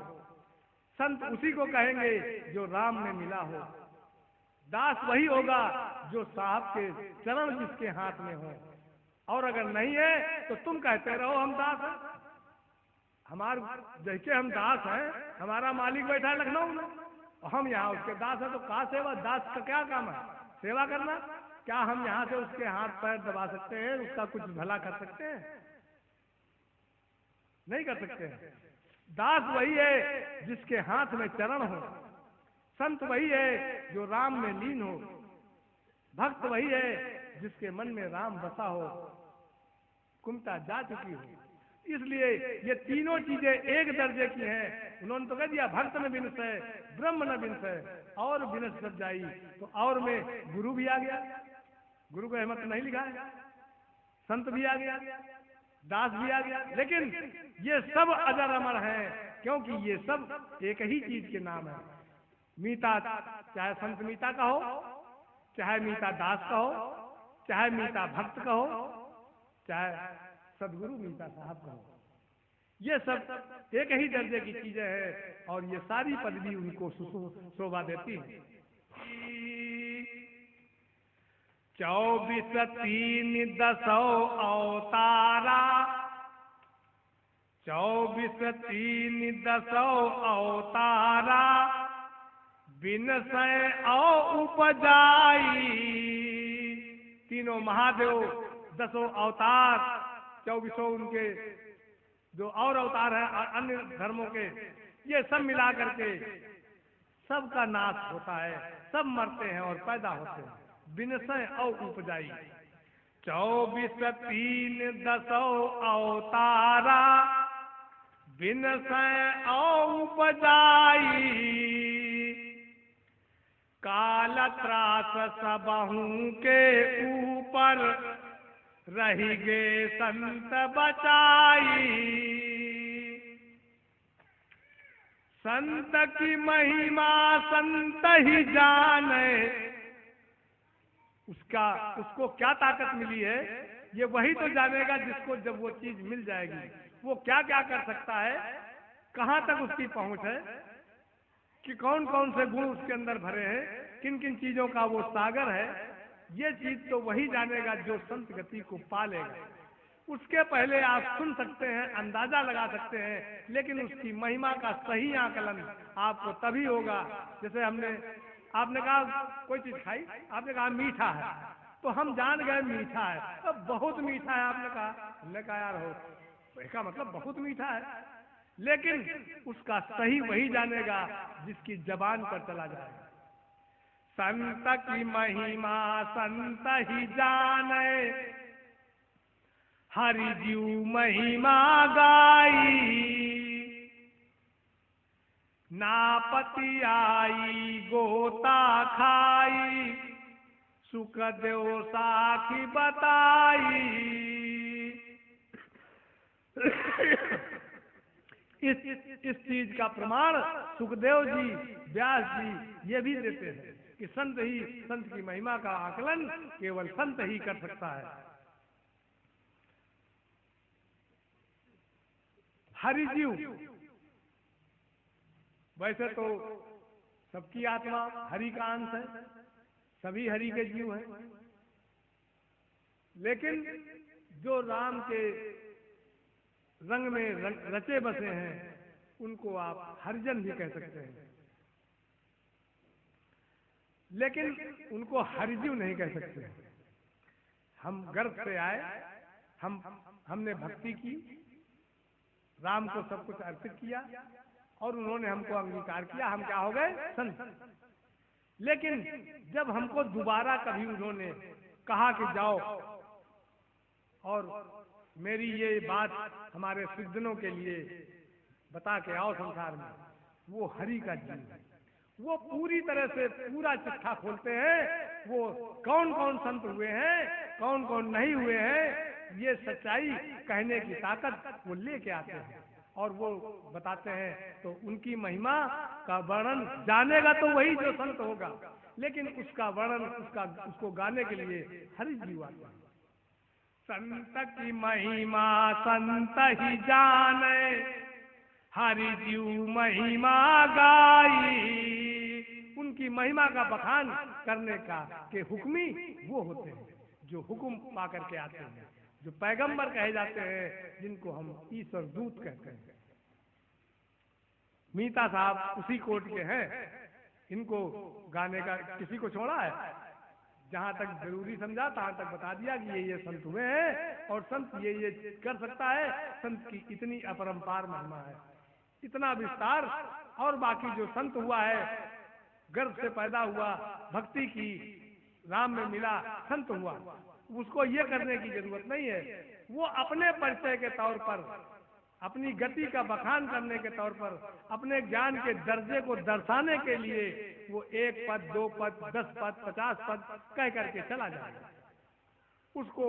Speaker 1: संत उसी को कहेंगे जो राम में मिला हो, दास वही होगा जो साहब के चरण जिसके हाथ में हो। और अगर नहीं है तो तुम कहते रहो हम दास हैं, हमारे जैसे हम दास हैं, हमारा मालिक बैठा है लखनऊ में और हम यहाँ उसके दास हैं, तो कहा सेवा? दास का क्या काम है? सेवा करना। क्या हम यहाँ से उसके हाथ पैर दबा सकते हैं, उसका कुछ भला कर सकते हैं? नहीं कर सकते हैं। दास वही है जिसके हाथ में चरण हो, संत वही है जो राम में लीन हो, भक्त वही है जिसके मन में राम बसा हो, कुमता जा चुकी हो। इसलिए ये तीनों चीजें एक दर्जे की हैं। उन्होंने तो कह दिया भक्त न बिनसै ब्रह्म न बिनसै, और बिनस सब जाई। तो और में गुरु भी आ गया, गुरु को अहमद नहीं लिखा है, संत भी आ गया, दास भी आ गया। लेकिन ये सब अजर अमर हैं, क्योंकि ये सब एक ही चीज के नाम है। मीता, चाहे संत मीता का हो, चाहे मीता दास का हो, चाहे मीता भक्त का हो, चाहे सदगुरु मीता साहब का हो, ये सब एक ही दर्जे की चीजें हैं और ये सारी पदवी उनको शोभा देती है। 24 3 10 अवतारा, 24 3 10 अवतारा, बिनसै उपजाई। तीनों महादेव, 10 अवतार, 24 उनके जो और अवतार है अन्य धर्मों के, ये सब मिला करके सबका नाश होता है, सब मरते हैं और पैदा होते हैं। बिनसै और उपजाई, 24 3 10 अवतारा, बिनसै और उपजाई। काल त्रास सबहू के ऊपर, रही गे संत बचाई। संत की महिमा संत ही जाने, उसको क्या ताकत मिली है ये वही तो जानेगा जिसको जब वो चीज मिल जाएगी। वो क्या क्या कर सकता है, कहाँ तक उसकी पहुंच है, कि कौन कौन से गुण उसके अंदर भरे हैं, किन किन चीजों का वो सागर है, ये चीज तो वही जानेगा जो संत गति को पालेगा। उसके पहले आप सुन सकते हैं, अंदाजा लगा सकते हैं, लेकिन उसकी महिमा का सही आकलन आपको तभी होगा। जैसे आपने कहा कोई चीज खाई, आपने कहा मीठा है, तो हम जान गए मीठा है, तो बहुत मीठा है आपने कहा, हमने कहा यार हो, इसका मतलब बहुत मीठा है। लेकिन उसका सही वही जानेगा जिसकी जबान पर चला जाएगा। संत की महिमा संत ही जाने, हरि जीव महिमा गाई। नापति आई गोता खाई, सुखदेव साखी बताई। इस चीज का प्रमाण सुखदेव जी, व्यास जी ये भी देते हैं कि संत की महिमा का आकलन केवल संत ही कर सकता है। हरिजीव, वैसे तो सबकी आत्मा हरि का अंश है, सभी हरि के जीव हैं, लेकिन जो राम के रंग में रचे बसे हैं उनको आप हरिजन भी कह सकते हैं, लेकिन उनको हरिजीव नहीं कह सकते। हम गर्भ से आए, हमने भक्ति की, राम को सब कुछ अर्पित किया और उन्होंने हमको अंगीकार किया, हम क्या हो गए, संत। लेकिन जब हमको दोबारा कभी उन्होंने कहा कि जाओ और मेरी ये बात हमारे सिद्धनों के लिए बता के आओ संसार में, वो हरि का जीव है। वो पूरी तरह से पूरा चिट्ठा खोलते हैं, वो कौन कौन संत हुए हैं, कौन कौन नहीं हुए हैं, ये सच्चाई कहने की ताकत वो लेके आते हैं और वो बताते हैं। तो उनकी महिमा का वर्णन जानेगा तो वही जो संत होगा, लेकिन उसका वर्णन उसको गाने के लिए हरि जीव आते हैं। संत की महिमा संत ही जाने, हरि जीव महिमा गाई। उनकी महिमा का बखान करने का के हुक्मी वो होते हैं जो हुक्म पा करके आते हैं, जो पैगंबर कहे जाते हैं, जिनको हम ईश्वर दूत कहते हैं। मीता साहब उसी कोट के हैं, इनको गाने का किसी को छोड़ा है? जहां तक जरूरी समझा तहां तक बता दिया कि ये संत हुए हैं और संत ये कर सकता है। संत की इतनी अपरंपार महिमा है, इतना विस्तार। और बाकी जो संत हुआ है, गर्भ से पैदा हुआ, भक्ति की, राम में मिला, संत हुआ, उसको ये करने की जरूरत नहीं है। वो अपने परिचय के तौर पर, अपनी गति का बखान करने के तौर पर, अपने ज्ञान के दर्जे को दर्शाने के लिए वो 1 पद, 2 पद, 10 पद, 50 पद कह करके चला जाएगा। उसको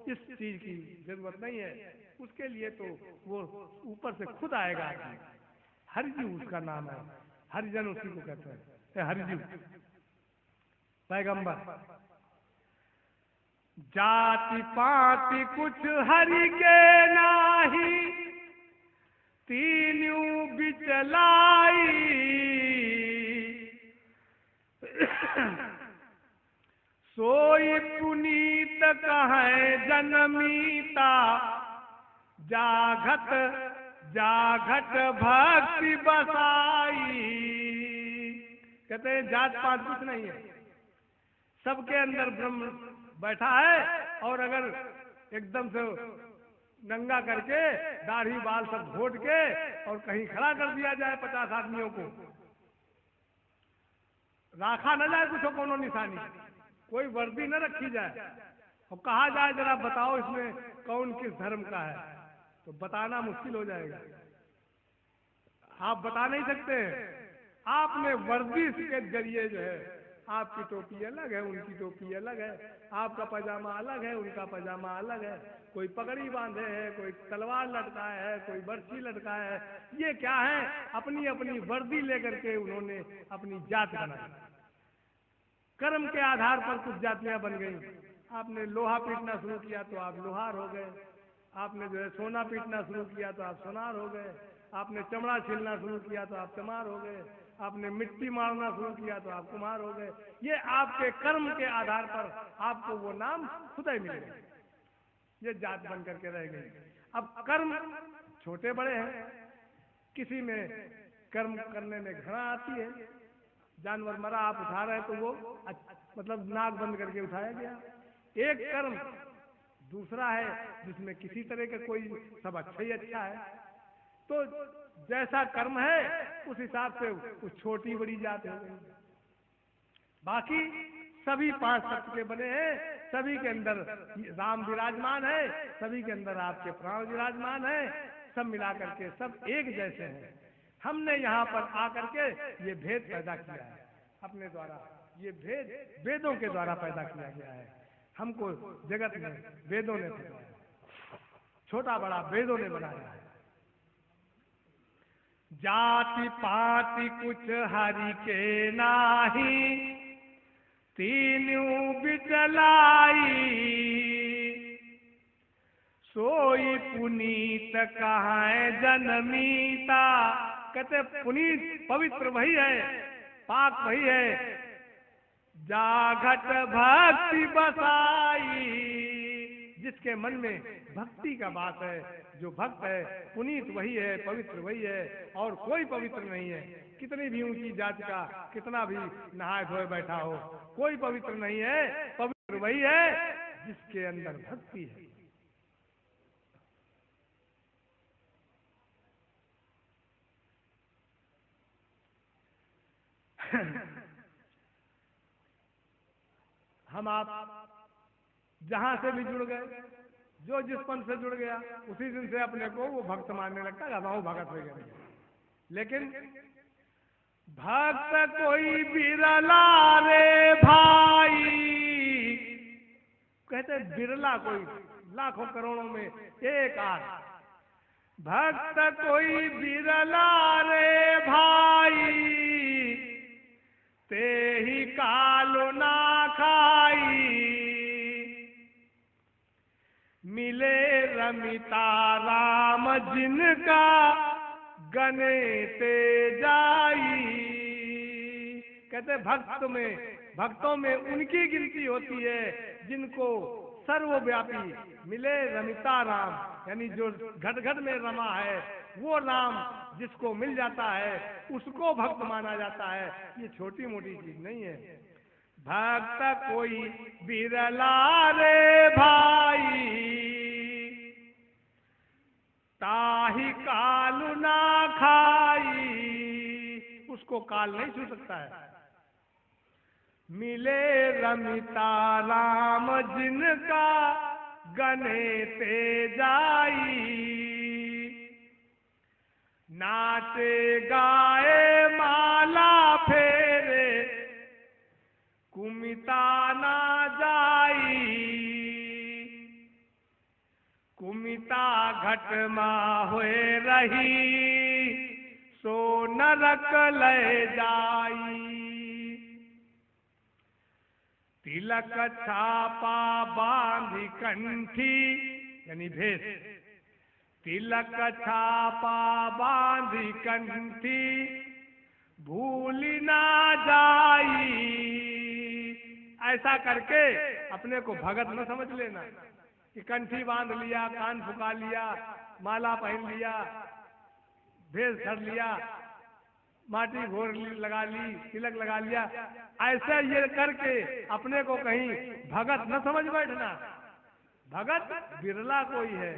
Speaker 1: इस चीज की जरूरत नहीं है, उसके लिए तो वो ऊपर से खुद आएगा। हरिजू उसका नाम है, हरिजन उसी को कहते हैं, हरिजू पैगंबर। जाति पाति कुछ हरि के नाही, तीनों बिचलाई। सोई पुनीत कहे जनमीता, जागत जागत भक्ति बसाई। कहते हैं जात पात कुछ नहीं है, सबके अंदर ब्रह्म बैठा है। और अगर एकदम से नंगा करके दाढ़ी बाल सब घोट के और कहीं खड़ा कर दिया जाए 50 आदमियों को, राखा न जाए कुछ कोनो निशानी, कोई वर्दी न रखी जाए और कहा जाए जरा बताओ इसमें कौन किस धर्म का है, तो बताना मुश्किल हो जाएगा। आप बता नहीं सकते। आपने वर्दी के जरिए जो है, आपकी टोपी अलग है, उनकी टोपी अलग है, आपका पजामा अलग है, उनका पजामा अलग है, कोई पगड़ी बांधे है, कोई तलवार लटकाए है, कोई बर्छी लटकाए है। ये क्या है? अपनी अपनी वर्दी लेकर के उन्होंने अपनी जात बनाई। कर्म के आधार पर कुछ जातियां बन गई। आपने लोहा पीटना शुरू किया तो आप लोहार हो गए, आपने जो है सोना पीटना शुरू किया तो आप सोनार हो गए, आपने चमड़ा छीलना शुरू किया तो आप चमार हो गए, आपने मिट्टी मारना शुरू किया तो आप कुम्हार हो गए। ये आपके कर्म के आधार पर आपको वो नाम खुद ही मिलेगा। ये जात बन करके रह गई। अब कर्म छोटे बड़े हैं, किसी में कर्म करने में घृणा आती है। जानवर मरा, आप उठा रहे तो वो मतलब नाक बंद करके उठाया गया। एक कर्म दूसरा है जिसमें किसी तरह का कोई सब अच्छा ही अच्छा है। तो जैसा कर्म है उस हिसाब से कुछ छोटी बड़ी जात हो गई। बाकी सभी 5 तत्व के बने हैं, सभी के अंदर राम विराजमान है, सभी के अंदर आपके प्राण विराजमान है, सब मिला करके सब एक जैसे हैं। हमने यहाँ पर आकर के ये भेद पैदा किया है अपने द्वारा। ये भेद वेदों के द्वारा पैदा किया गया है। हमको जगत में वेदों ने बनाया, छोटा बड़ा वेदों ने बनाया है। जाति पाति कुछ हरि के नाही, तीनों बिचलाई। सोई पुनीत कहाँ जनमीता। कहते पुनीत पवित्र वही है, पाक वही है, जागत भक्ति बसाई। जिसके मन में भक्ति का बात है, जो भक्त है, पुनीत वही है, पवित्र वही है, और कोई पवित्र नहीं है। कितनी भी ऊंची जाति का कितना भी नहाए धोए बैठा हो, कोई पवित्र नहीं है। पवित्र वही है जिसके अंदर भक्ति है। हम आप जहां से भी जुड़ गए, जो जिस पंथ से जुड़ गया, उसी दिन से अपने को वो भक्त मानने लगता है, वो भगत हो गया। लेकिन भक्त कोई बिरला रे भाई। कहते बिरला कोई, लाखों करोड़ों में एक आध। भक्त कोई बिरला रे भाई, ते ही कालो ना खाई। मिले रमिता राम जिनका, गने ते जाई। कहते भक्तों में उनकी गिनती होती है जिनको सर्वव्यापी मिले रमिता राम, यानी जो घट घट में रमा है वो राम जिसको मिल जाता है उसको भक्त माना जाता है। ये छोटी मोटी चीज नहीं है। भक्त कोई बिरला रे भाई, ताही कालू ना खाई। उसको काल नहीं छू सकता है। मिले रमिता राम जिनका, गने ते जाई। नाचे गाए माला फेरे, कुमिता ना जाई। कुमिता घट मा होए रही, सो नरक ले जाई। तिलक छापा बांधी कंठी, यानी भेष, तिलक छापा बांधी कंठी, भूल ना जाई। ऐसा करके अपने को भगत न समझ लेना कि कंठी बांध लिया, कान फुका लिया, माला पहन लिया, भेष धर लिया, माटी घोर लगा ली, तिलक लगा लिया, ऐसे ये करके अपने को कहीं भगत न समझ बैठना। भगत बिरला कोई है,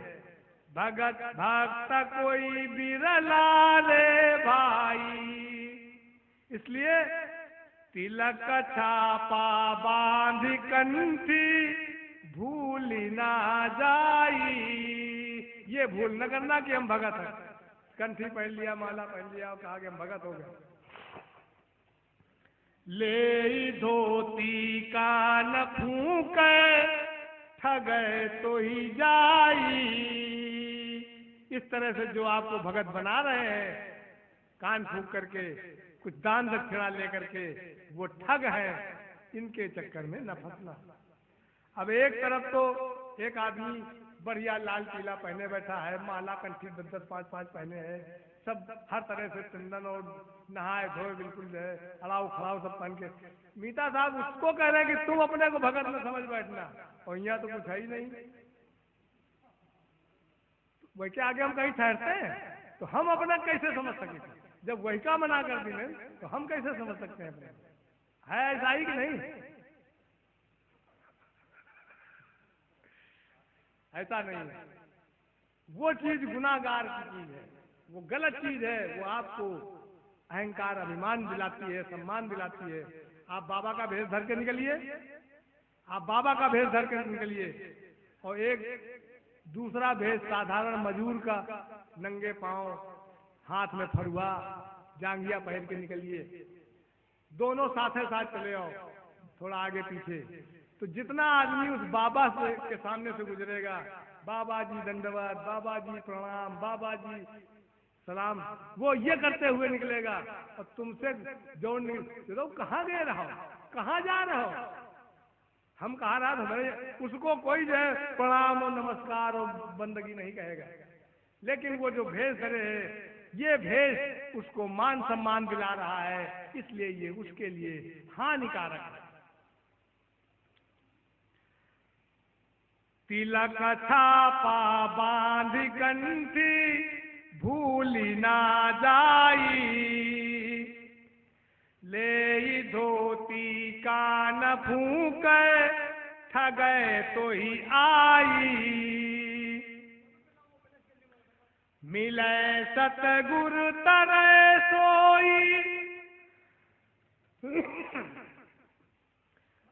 Speaker 1: भगत भक्त कोई बिरला रे भाई। इसलिए तिलक छापा बांध कंठी, भूल ना जाई। ये भूल न करना कि हम भगत हैं, कंठी पहन लिया, माला पहन लिया और कहा कि हम भगत हो गए। ले धोती कान फूके, ठगे तो ही जाई। इस तरह से जो आपको भगत बना रहे हैं, कान फूक करके, कुछ दान दक्षिणा लेकर के, वो ठग हैं। इनके चक्कर में न फंसना। अब एक तरफ तो एक आदमी बढ़िया लाल पीला पहने बैठा है, माला कंठी 10-10, 5-5 पहने हैं, सब हर तरह से चंदन और नहाए धोए बिल्कुल जो है अड़ाऊ खड़ाऊ सब पहन के। मीता साहब उसको कह रहे हैं कि तुम अपने को भगत न समझ बैठना, और यहाँ तो कुछ है ही नहीं। वही के आगे हम कहीं ठहरते हैं तो हम अपना कैसे समझ सके? जब वही का मना कर दी तो हम कैसे समझ सकते हैं अपने? है ऐसा ही कि नहीं? ऐसा नहीं है। वो चीज गुनाहगार की चीज है, वो गलत चीज है, वो आपको अहंकार अभिमान दिलाती है, सम्मान दिलाती है। आप बाबा का भेष धर के निकलिए, आप बाबा का भेष धर के निकलिए, और एक दूसरा भेष साधारण मजूर का, नंगे पांव, हाथ में फरुआ, जांघिया पहन के निकलिए। दोनों साथे साथ चले आओ, थोड़ा आगे पीछे। तो जितना आदमी उस बाबा से के सामने से गुजरेगा, बाबा जी दंडवत, बाबा जी प्रणाम, बाबा जी सलाम, वो ये करते हुए निकलेगा। और तुमसे जोड़ नहीं तो कहाँ गए रहो, कहाँ जा रहे हो? हम कहा रहा हमें उसको कोई जो है प्रणाम और नमस्कार और बंदगी नहीं कहेगा। लेकिन वो जो भेष धरे है, ये भेष उसको मान सम्मान दिला रहा है, इसलिए ये उसके लिए हानिकारक है। तिलक छापा बांध कंठी, भूल ना जाई। ले धोती कान फूके, ठगे तो ही आई। मिले सतगुरु तरे सोई,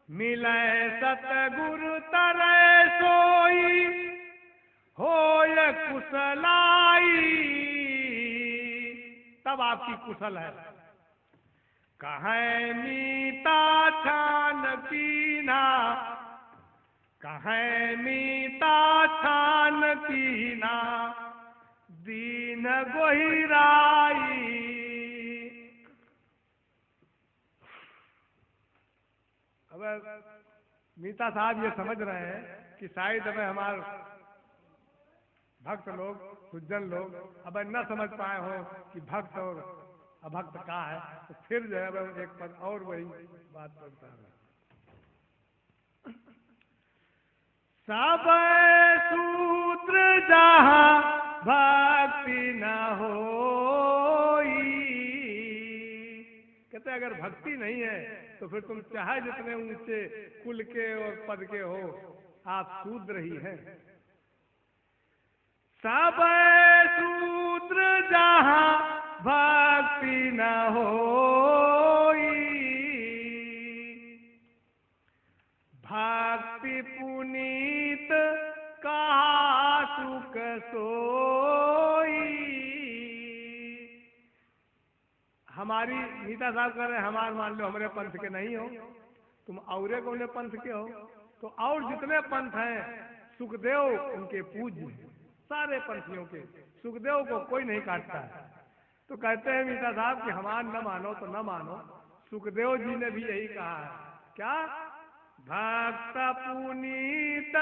Speaker 1: मिले सतगुरु तरे सोई, होय कुशलाई। तब आपकी कुशल है। कहे मीता छान कीना, कहे मीता छान कीना, दीन गोहिराई। अब मीता साहब ये समझ रहे हैं कि शायद अब हमारे भक्त लोग, सज्जन लोग अब न समझ पाए हो कि भक्त और अभक्त का है, तो फिर जो है एक पद और वही बात करता है। सब सूत्र जहाँ भक्ति न होई, कहते अगर भक्ति नहीं है तो फिर तुम चाहे जितने ऊंचे कुल के और पद के हो, आप शूद्र ही हैं। सब सूत्र जहाँ भक्ति न होई, भक्ति पुनीत कहा सुख सोई। हमारी मीता साहब कह रहे हैं, हमारे मान लो हमारे पंथ के नहीं हो, तुम औरे कौन पंथ के हो, तो और जितने पंथ हैं सुखदेव उनके पूज्य हैं, सारे पंथियों के। सुखदेव को कोई नहीं काटता है। तो कहते हैं मीता साहब कि हमार न मानो तो न मानो, सुखदेव जी ने भी यही कहा है। क्या? भक्त पुनीत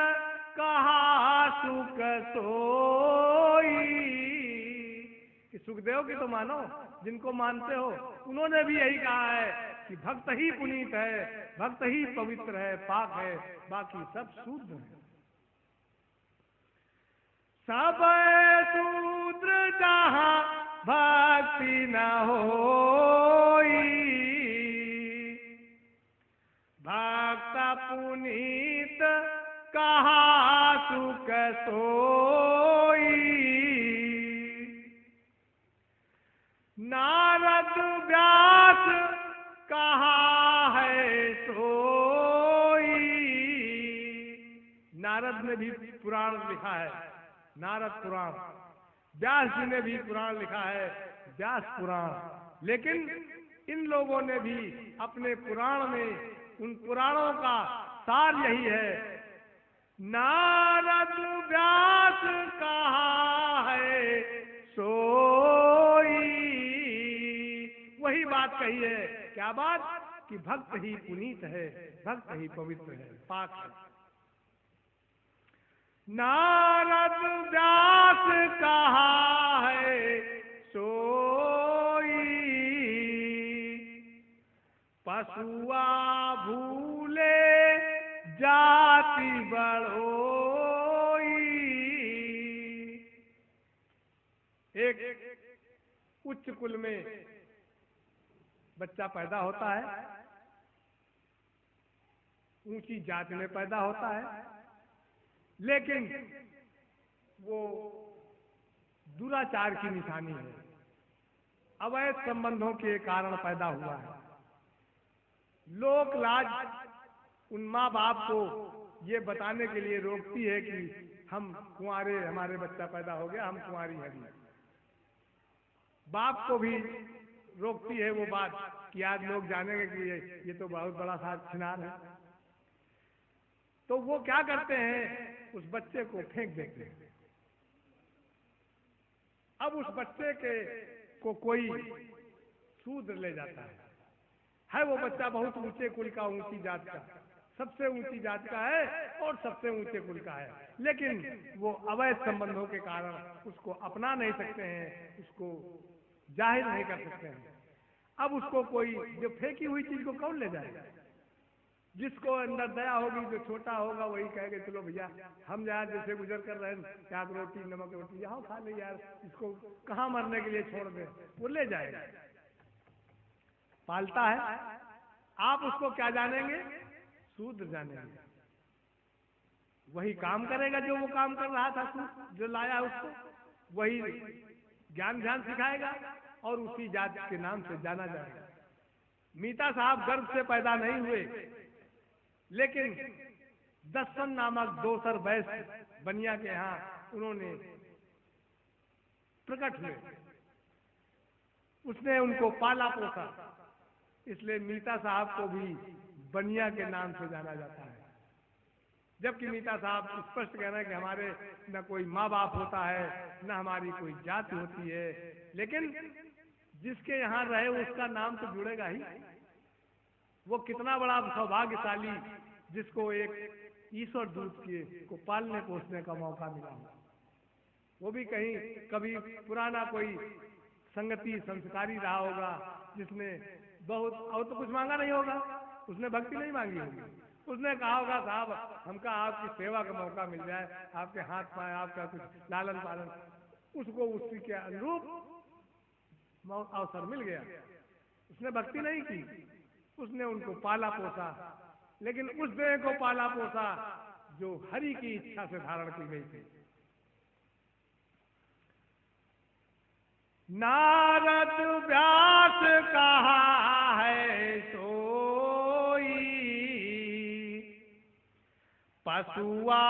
Speaker 1: कहा सुख सोई, कि सुखदेव की तो मानो, जिनको मानते हो, उन्होंने भी यही कहा है कि भक्त ही पुनीत है, भक्त ही पवित्र है, पाक है, बाकी सब शुद्ध है। सब शूद्र जहाँ भक्ति न होई, भक्त पुनीत कहा सुख सोई। नारद व्यास कहा है सोई, नारद ने भी पुराण लिखा है, नारद पुराण। व्यास जी ने भी पुराण लिखा है, व्यास पुराण। लेकिन इन लोगों ने भी अपने पुराण में, उन पुराणों का सार यही है, नारद व्यास कहा है सोई। वही बात कही है। क्या बात? कि भक्त ही पुनीत है, भक्त ही पवित्र है, पाक है। नारद व्यास कहा है सोई, पशुआ भूले जाति बढ़ोई। एक उच्च कुल में बच्चा पैदा होता है, ऊंची जाति में पैदा होता है, लेकिन वो दुराचार की निशानी है, अवैध संबंधों के कारण पैदा हुआ है। लोक लाज उन माँ बाप को ये बताने के लिए रोकती है कि हम कुंवारे, हमारे बच्चा पैदा हो गया, हम कुंवारी हैं। बाप को भी रोकती है वो बात कि आज लोग जानेंगे कि ये तो बहुत बड़ा साथ छिनार है। तो वो क्या करते हैं, उस बच्चे को फेंक देते हैं। अब उस बच्चे को कोई शूद्र ले जाता है वो बच्चा बहुत ऊंचे कुल का, ऊंची जात का, सबसे ऊंची जात का है और सबसे ऊंचे कुल का है, लेकिन वो अवैध संबंधों के कारण उसको अपना नहीं सकते हैं, उसको जाहिर नहीं कर सकते हैं। अब उसको कोई, जो फेंकी हुई चीज को कौन ले जाएगा? जिसको अंदर दया होगी, जो छोटा होगा, वही कहेगा चलो भैया हम यार जैसे गुजर कर रहे हैं, क्या रोटी नमक रोटी यहाँ खा ले यार, इसको कहाँ मरने के लिए छोड़ दे, वो ले जाएगा। पालता है, आप उसको क्या जानेंगे? शूद्र जानेंगे। वही काम करेगा जो वो काम कर रहा था, जो लाया उसको वही ज्ञान ध्यान सिखाएगा और उसी जात के नाम से जाना जाएगा। मीता साहब गर्भ से पैदा नहीं हुए, लेकिन दस्सन नामक दोसर वैश्य बनिया के यहाँ उन्होंने प्रकट हुए, उसने उनको पाला पोसा, इसलिए मीता साहब को भी बनिया के नाम से जाना जाता है। जबकि मीता साहब स्पष्ट कह रहे हैं कि हमारे न कोई माँ बाप होता है, न हमारी कोई जाति होती है, लेकिन जिसके यहाँ रहे उसका नाम तो जुड़ेगा ही। वो कितना बड़ा सौभाग्यशाली जिसको एक ईश्वर दूत को पालने पोसने का मौका मिला। वो भी कहीं कभी पुराना कोई संगति संस्कारी रहा होगा, जिसने बहुत और तो कुछ मांगा नहीं होगा, उसने भक्ति नहीं मांगी होगी, उसने कहा होगा साहब हमका आपकी सेवा का मौका मिल जाए, आपके हाथ पाए, आपका कुछ लालन पालन, उसको उसी के अनुरूप अवसर मिल गया। उसने भक्ति नहीं की, उसने उनको पाला पोसा, लेकिन उस देह को पाला पोसा जो हरि की इच्छा से धारण की गई थी। नारद व्यास कहा है सोई, पशुआ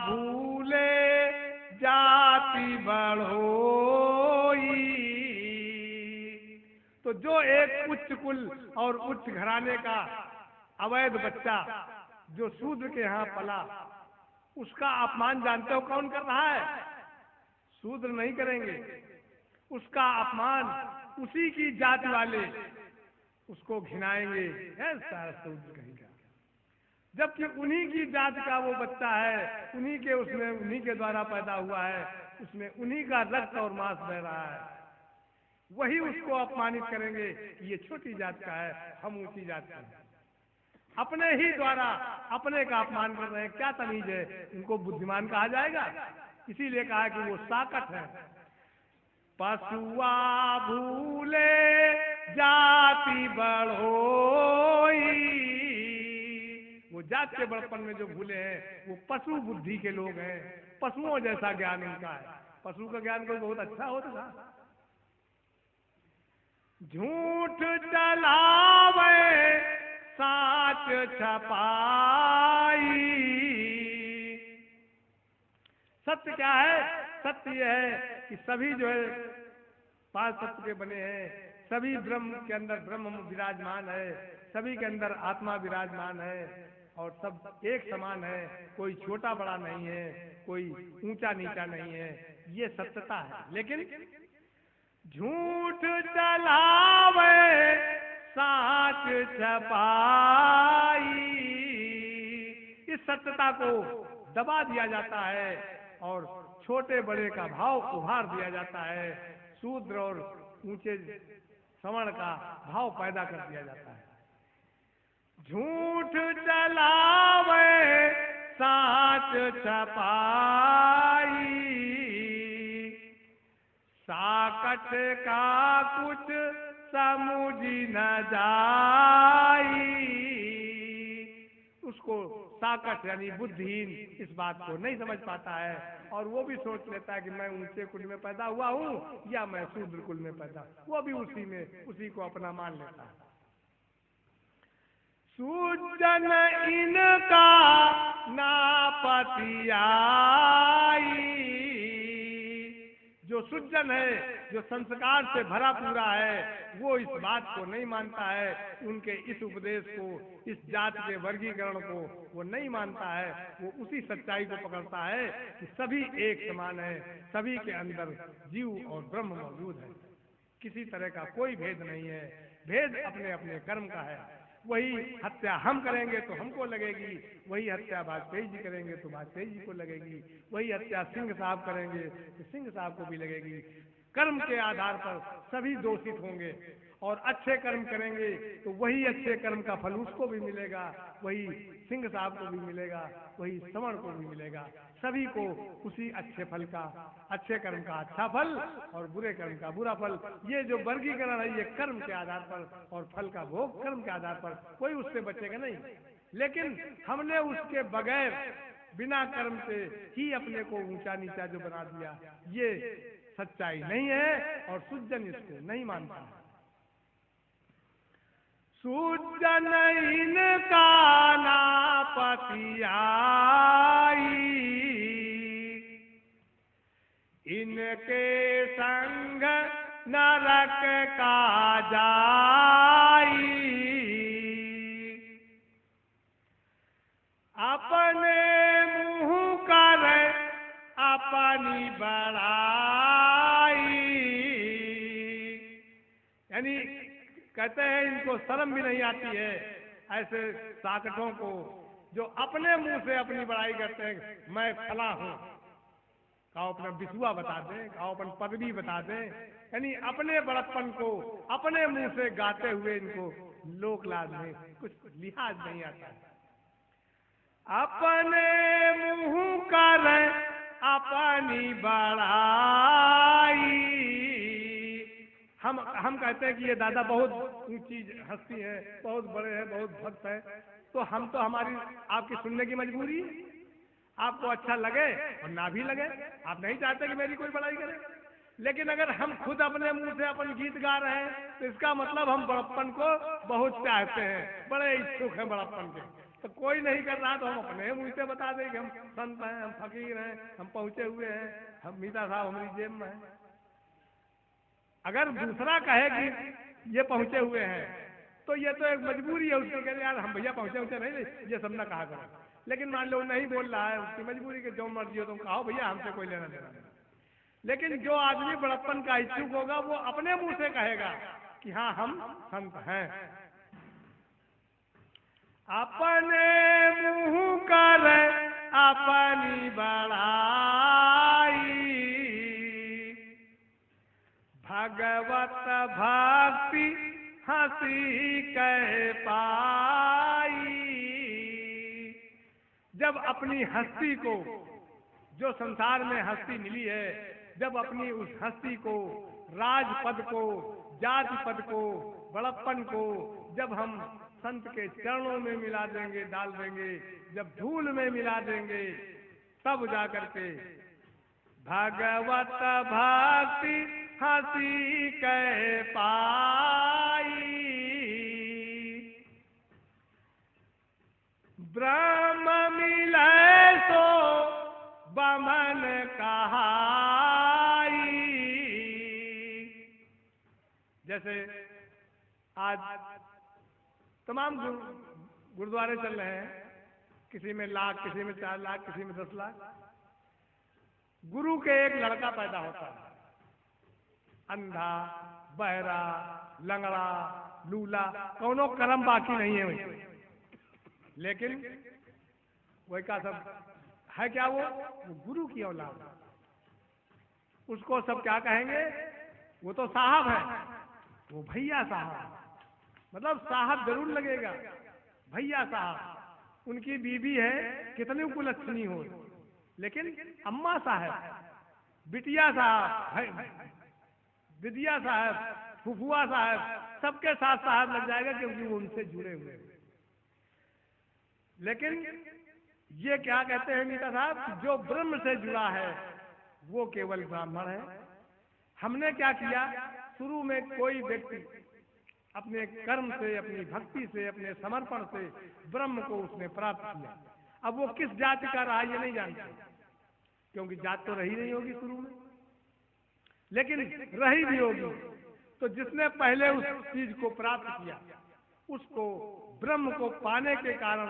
Speaker 1: भूले जाति बढ़ोई। तो जो एक उच्च कुल और उच्च घराने का अवैध बच्चा जो शूद्र के यहाँ पला, उसका अपमान जानते हो कौन कर रहा है? शूद्र नहीं करेंगे। उसका अपमान उसी की जाति वाले उसको घिनाएंगे, है सारा शूद्र कहेगा। जबकि उन्हीं की जात का वो बच्चा है, उन्हीं के उसमें उन्हीं के द्वारा पैदा हुआ है, उसमें उन्हीं का रक्त और मांस बह रहा है। वही उसको अपमानित करेंगे कि ये छोटी जात का है, हम ऊंची जात का है। अपने ही द्वारा अपने का अपमान कर रहे हैं, क्या तमीज है? इनको बुद्धिमान कहा जाएगा? इसीलिए कहा कि वो साकट है। पशुआ भूले जाति बढ़ोई, वो जात के बड़पन में जो भूले हैं वो पशु बुद्धि के लोग हैं। पशुओं जैसा ज्ञान उनका है। पशु का ज्ञान कोई बहुत अच्छा होता था। झूठ चलावे साच छपाई। सत्य क्या है? सत्य यह है कि सभी जो है पांच तत्व के बने हैं, सभी ब्रह्म के अंदर ब्रह्म विराजमान है, सभी के अंदर आत्मा विराजमान है और सब एक समान है। कोई छोटा बड़ा नहीं है, कोई ऊंचा नीचा नहीं है। ये सत्यता है। लेकिन झूठ चलावे साच छपाई, इस सत्यता को दबा दिया जाता है और छोटे बड़े का भाव उभार दिया जाता है। शूद्र और ऊंचे सवर्ण का भाव पैदा कर दिया जाता है। झूठ चलावे साच छपाई, साकट का कुछ समझ न जाई। उसको साकट यानी बुद्धिहीन इस बात को नहीं समझ पाता है और वो भी सोच लेता है कि मैं ऊंचे कुल में पैदा हुआ हूँ या मैं शूद्र कुल में पैदा, वो भी उसी को अपना मान लेता है। सुजन इनका नापतियाई, जो सुजन है, जो संस्कार से भरा पूरा है, वो इस बात को नहीं मानता है। उनके इस उपदेश को, इस जात के वर्गीकरण को वो नहीं मानता है। वो उसी सच्चाई को पकड़ता है कि सभी एक समान है, सभी के अंदर जीव और ब्रह्म मौजूद है, किसी तरह का कोई भेद नहीं है। भेद अपने अपने कर्म का है। वही हत्या हम करेंगे तो हमको लगेगी, वही हत्या वाजपेयी जी करेंगे तो वाजपेयी जी को लगेगी, वही हत्या सिंह साहब करेंगे तो सिंह साहब को भी लगेगी। कर्म के आधार पर सभी दोषित होंगे और अच्छे कर्म करेंगे तो वही अच्छे कर्म का फल उसको भी मिलेगा, वही सिंह साहब को भी मिलेगा, वही समण को भी मिलेगा। सभी को उसी अच्छे फल का, अच्छे कर्म का अच्छा फल और बुरे कर्म का बुरा फल। ये जो वर्गीकरण है ये कर्म के आधार पर और फल का भोग कर्म के आधार पर, कोई उससे बचेगा नहीं। लेकिन हमने उसके बगैर बिना कर्म से ही अपने को ऊंचा नीचा जो बना दिया, ये सच्चाई नहीं है और सुजन इसको नहीं मानता है। सुजन इनका नापतियाई, इनके संग नरक का जाई। अपने मुंह कर अपनी बड़ाई, यानी कहते हैं इनको शर्म भी नहीं आती है ऐसे साकटों को जो अपने मुंह से अपनी बड़ाई करते हैं। मैं फला हूं, कहो अपना बिसुआ बता दें, कहो अपन पदवी बता दें, यानी अपने बड़प्पन को अपने मुंह से गाते हुए इनको लोक लाज में कुछ लिहाज नहीं आता है। अपने मुंह कर अपनी बड़ाई। हम कहते हैं कि ये दादा बहुत ऊंची हस्ती है, बहुत बड़े हैं, बहुत भक्त है, तो हमारी आपकी सुनने की मजबूरी है। आपको अच्छा लगे और ना भी लगे, आप नहीं चाहते कि मेरी कोई बड़ाई करे। लेकिन अगर हम खुद अपने मुंह से अपन गीत गा रहे हैं तो इसका मतलब हम बड़प्पन को बहुत चाहते हैं, बड़े इच्छुक हैं बड़प्पन के। तो कोई नहीं कर रहा तो हम अपने मुंह से बता दें कि हम संत हैं, हम फकीर हैं, हम पहुंचे हुए हैं, हम मीता साहब हमारी जेब में है। अगर दूसरा कहे कि ये पहुंचे हुए हैं तो ये तो एक मजबूरी है उसकी, कहे यार हम भैया पहुंचे नहीं, ये सब ना कहा करो। लेकिन मान लो नहीं बोल रहा है, उसकी मजबूरी के जो मर्जी हो तुम कहो भैया, हमसे कोई लेना देना नहीं। लेकिन जो आदमी बड़प्पन का इच्छुक होगा वो अपने मुंह से कहेगा कि हाँ हम संत हैं। अपने मुंह कर अपनी बड़ाई, भगवत भक्ति हंसी कह पाई। जब अपनी हस्ती को, जो संसार में हस्ती मिली है, जब अपनी उस हस्ती को, राजपद को, जाति पद को, बड़प्पन को जब हम संत के चरणों में मिला देंगे, डाल देंगे, जब धूल में मिला देंगे, तब जाकर के भगवत भक्ति हंसी कह पाई। ब्रह्म मिले सो बमन कहाई। जैसे आज तमाम गुरुद्वारे चल रहे हैं, किसी में लाख, किसी में 4 लाख, किसी में 10 लाख। गुरु के एक लड़का पैदा होता है, अंधा, बहरा, लंगड़ा, लूला, कौनो कर्म बाकी नहीं है वही। लेकिन वही का सब है क्या, वो गुरु की औलाद। उसको सब क्या कहेंगे, वो तो साहब है, वो भैया साहब, मतलब साहब जरूर लगेगा, भैया साहब। उनकी बीबी है कितनी कुलच्छनी हो, लेकिन अम्मा साहब, बिटिया साहब, दिदिया साहब, फुफुआ साहब, सबके साथ साहब लग जाएगा क्योंकि वो उनसे जुड़े हुए। लेकिन ये क्या कहते हैं मीता साहब, जो ब्रह्म से जुड़ा है वो केवल ब्राह्मण है। हमने क्या किया, शुरू में कोई व्यक्ति अपने कर्म से, अपनी भक्ति से, अपने समर्पण से ब्रह्म को उसने प्राप्त किया। अब वो किस जाति का रहा ये नहीं जानते, क्योंकि जात तो रही नहीं होगी शुरू में, लेकिन रही भी होगी। तो जिसने पहले उस चीज को प्राप्त किया, उसको ब्रह्म को पाने के कारण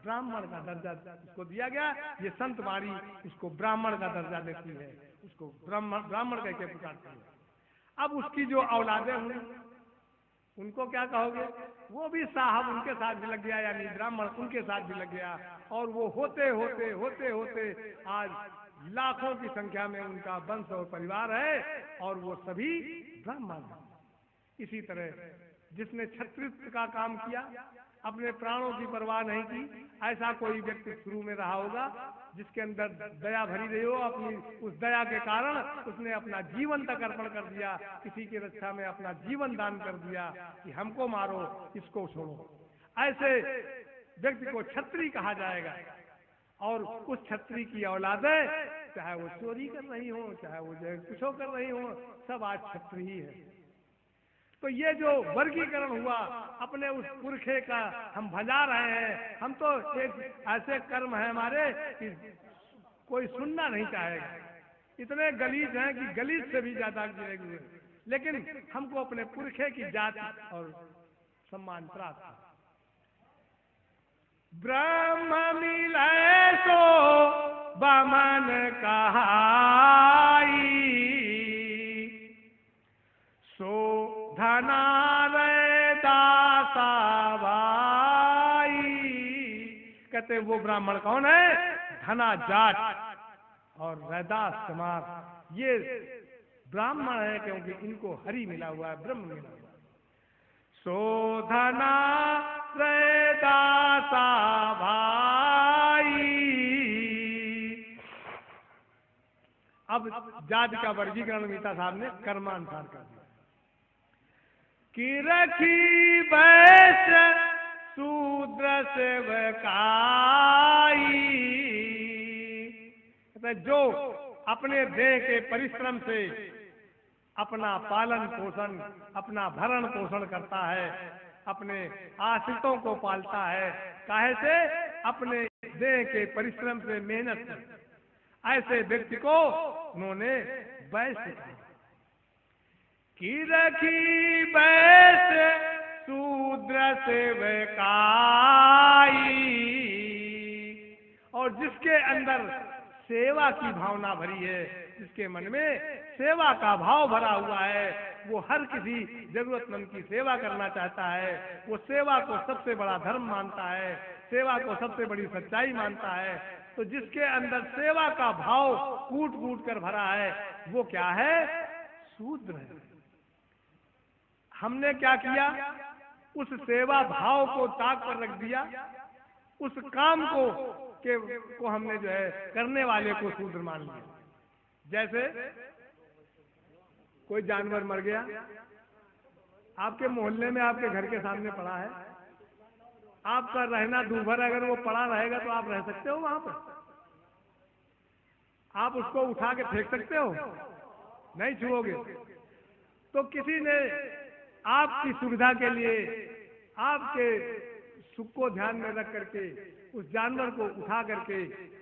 Speaker 1: ब्राह्मण का दर्जा उसको दिया गया। ये संत वाणी उसको ब्राह्मण का दर्जा देती है, उसको ब्राह्मण कह के पुकारती है। अब उसकी जो औलादे हुई उनको क्या कहोगे, वो भी साहब उनके साथ भी लग गया, यानी ब्राह्मण उनके साथ भी लग गया। और वो होते होते होते होते आज लाखों की संख्या में उनका वंश और परिवार है, और वो सभी ब्राह्मण हैं। इसी तरह जिसने क्षत्रित्व का काम किया, अपने प्राणों की परवाह नहीं की, ऐसा कोई व्यक्ति शुरू में रहा होगा जिसके अंदर दया भरी रही हो। अपनी उस दया के कारण उसने अपना जीवन तक अर्पण कर दिया, किसी की रक्षा में अपना जीवन दान कर दिया कि हमको मारो, इसको छोड़ो। ऐसे व्यक्ति को क्षत्रिय कहा जाएगा। और उस क्षत्रिय की औलादें, चाहे वो चोरी कर रही हो, चाहे वो जो कुछ कर रही हो, सब आज क्षत्रिय ही है। तो ये जो वर्गीकरण हुआ, अपने उस पुरखे का हम भजा रहे हैं। हम तो एक ऐसे कर्म है हमारे कि कोई सुनना नहीं चाहेगा, इतने गलीज हैं कि गलीज से भी ज्यादा गिरेंगे, लेकिन हमको अपने पुरखे की जाति और सम्मान प्राप्त। ब्रह्म मिले सो बमन कहाई, सो धना दासा भाई। कहते वो ब्राह्मण कौन है, धना जाट और रैदास कुमार, ये ब्राह्मण है क्योंकि इनको हरि मिला हुआ है, ब्रह्म मिला हुआ है। सो धना रैदासा भाई। अब जाति का वर्गीकरण मीता साहब ने कर्मानुसार कर दिया कि रखी वैश्य शूद्र सेवकाई। जो अपने देह के परिश्रम से अपना पालन पोषण, अपना भरण पोषण करता है, अपने आश्रितों को पालता है, काहे से, अपने देह के परिश्रम से, मेहनत से, ऐसे व्यक्ति को उन्होंने वैश्य कहा कि रखी वैश्य शूद्र सेवकाई। और जिसके अंदर सेवा की भावना भरी है, जिसके मन में सेवा का भाव भरा हुआ है, वो हर किसी जरूरतमंद की सेवा करना चाहता है, वो सेवा को सबसे बड़ा धर्म मानता है, सेवा को सबसे बड़ी सच्चाई मानता है। तो जिसके अंदर सेवा का भाव कूट कूट कर भरा है, वो क्या है? शूद्र है। हमने क्या किया? उस सेवा भाव को ताक पर रख दिया, उस काम को हमने जो है करने वाले को शूद्र मान लिया। जैसे कोई जानवर मर गया, आपके मोहल्ले में आपके घर के सामने पड़ा है, आपका रहना दूभर, अगर वो पड़ा रहेगा तो आप रह सकते हो वहां पर? आप उसको उठा के फेंक सकते हो? नहीं छुओगे। तो किसी ने आपकी सुविधा के लिए, आपके सुख को ध्यान में रख करके उस जानवर को उठा करके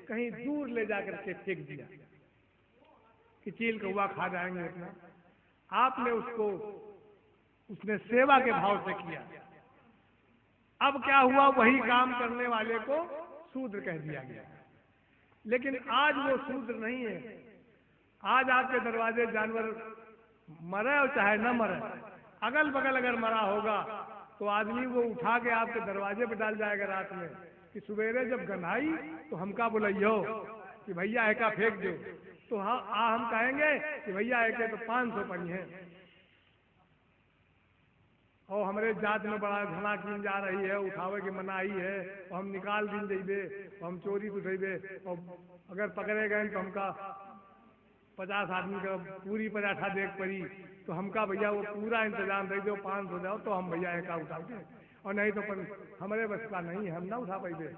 Speaker 1: कहीं दूर ले जा करके फेंक दिया कि चील कौवा खा जाएंगे इतना। आपने उसने सेवा के भाव से किया। अब क्या हुआ? वही काम करने वाले को शूद्र कह दिया गया। लेकिन आज वो शूद्र नहीं है। आज आपके दरवाजे जानवर मरे और चाहे न मरे, अगल बगल अगर मरा होगा तो आदमी वो उठा के आपके दरवाजे पे डाल जाएगा रात में कि सवेरे जब गंधाई तो हमका बुलाइयो कि भैया एका फेंक दो। तो हम कहेंगे कि भैया एके तो 500 पड़ी है और हमारे जात में बड़ा घना कीन जा रही है, उठावे की मनाही है, और हम निकाल दिन देबे, हम चोरी उठेबे, और अगर पकड़े गए तो हमका 50 आदमी का पूरी पराठा देख पड़ी, तो हमका भैया वो पूरा इंतजाम दे दो, 500 जाओ तो हम भैया एका उठाओगे, और नहीं तो पर हमारे बस का नहीं, हम ना उठा पाएंगे,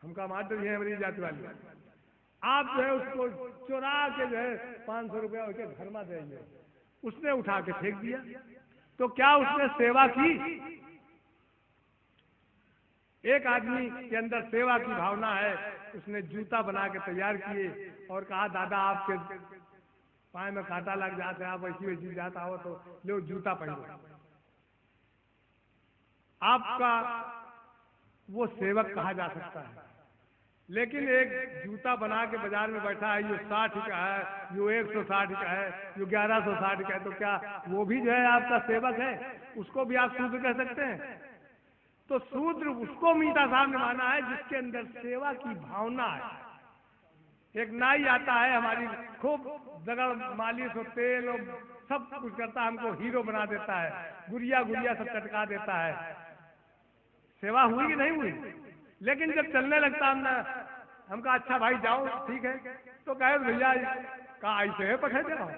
Speaker 1: हमका मार है हमारी जाति वाली। आप जो है उसको चुरा के जो है 500 रुपया उसके घर में देंगे। उसने उठा के फेंक दिया, तो क्या उसने सेवा की? एक आदमी के अंदर सेवा की भावना है, उसने जूता बना के तैयार किए और कहा दादा आपके पाए में कांटा लग जाते हैं, आप ऐसी वैसी जाता हो तो लो जूता पहनो। आपका वो सेवक कहा जा सकता है। लेकिन एक जूता बना के बाजार में बैठा है, यो 60 का है, यो 160 का है, यो 1160 का है, तो क्या वो भी जो है आपका सेवक है? उसको भी आप शूद्र कह सकते हैं? तो शूद्र उसको मीठा साहब ने माना है जिसके अंदर सेवा की भावना है। एक नाई आता है, हमारी खूब दगड़ मालिश और तेल और सब कुछ करता है, हमको हीरो बना देता है, गुड़िया गुड़िया सब चटका देता है। सेवा हुई कि नहीं हुई? लेकिन जब चलने लगता हमका अच्छा भाई जाओ ठीक है, तो कहे भैया कहा ऐसे है पठे दे रहा हूँ,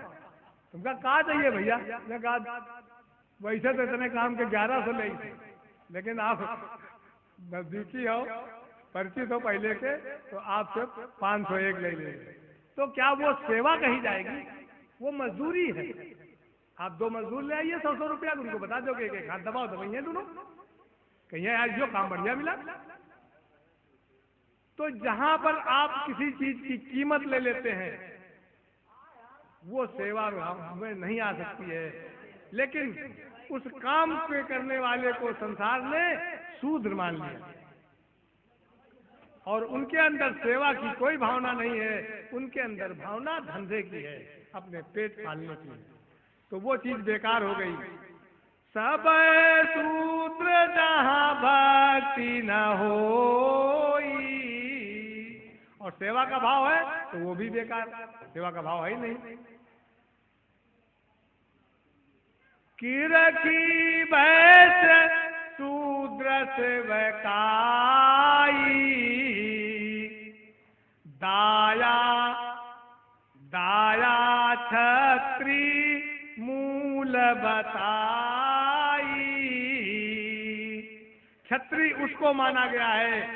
Speaker 1: तुमका कहा चाहिए भैया? मैं कहा वैसे तो इतने काम के 1100 ले थे, लेकिन आप नजदीकी हो, परिचित हो पहले के, तो आप सिर्फ 501 ले लेंगे। तो क्या वो सेवा कही जाएगी? वो मजदूरी है। आप 2 मजदूर ले आइए 100-100 रुपया, उनको बता दो कि एक हाथ दबाओ दबाइए दोनों, कहिए आज जो काम बढ़िया मिला। तो जहां पर आप किसी चीज की कीमत ले लेते हैं वो सेवा में नहीं आ सकती है। लेकिन उस काम के करने वाले को संसार ने शूद्र मान लिया और उनके अंदर सेवा की कोई भावना नहीं है, उनके अंदर भावना धंधे की है, अपने पेट पालने की। तो वो चीज बेकार हो गई। सब शूद्र जहां भक्ति न होई, और सेवा का भाव है तो वो भी बेकार, सेवा का भाव है ही नहीं। किरकी भैंस शूद्र सेवकाई, दाया दाया छत्री मूल बताई। छत्री उसको माना गया है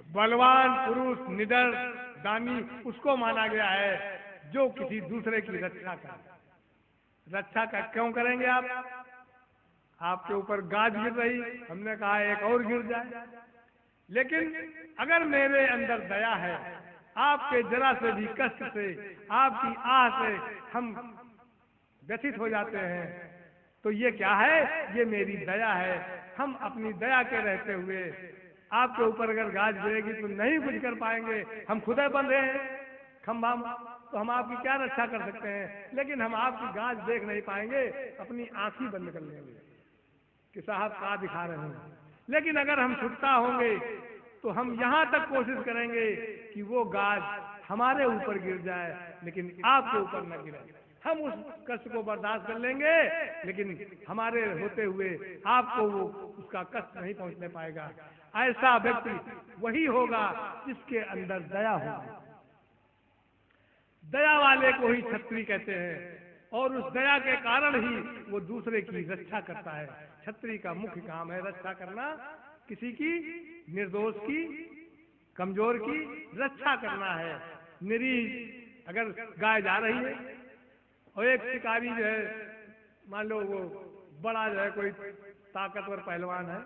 Speaker 1: बलवान पुरुष, निडर, दानी, उसको माना गया है जो किसी दूसरे की रक्षा करे। रक्षा का क्यों करेंगे आप? आपके ऊपर गाज गिर रही, हमने कहा एक और गिर जाए। लेकिन अगर मेरे अंदर दया है, आपके जरा से भी कष्ट से, आपकी आह से हम व्यथित हो जाते हैं, तो ये क्या है? ये मेरी दया है। हम अपनी दया के रहते हुए आपके ऊपर अगर गाज गिरेगी तो नहीं कुछ कर पाएंगे, हम खुदा बंधे हैं खंभा, तो हम आपकी क्या रक्षा कर सकते हैं। लेकिन हम आपकी गाज देख नहीं पाएंगे, अपनी आंखें बंद कर लेंगे कि साहब क्या दिखा रहे हैं। लेकिन अगर हम छुटता होंगे तो हम यहाँ तक कोशिश करेंगे कि वो गाज हमारे ऊपर गिर जाए लेकिन आपके ऊपर न गिरे। हम उस कष्ट को बर्दाश्त कर लेंगे, लेकिन हमारे होते हुए आपको वो उसका कष्ट नहीं पहुंचने पाएगा। ऐसा व्यक्ति वही होगा जिसके अंदर दया होगी। दया वाले को ही क्षत्रिय कहते हैं, और उस दया के कारण ही वो दूसरे की रक्षा करता है। क्षत्रिय का मुख्य काम है रक्षा करना, किसी की, निर्दोष की, कमजोर की रक्षा करना है। निरीह अगर गाय जा रही है और एक शिकारी जो है, मान लो वो बड़ा जो है कोई ताकतवर पहलवान है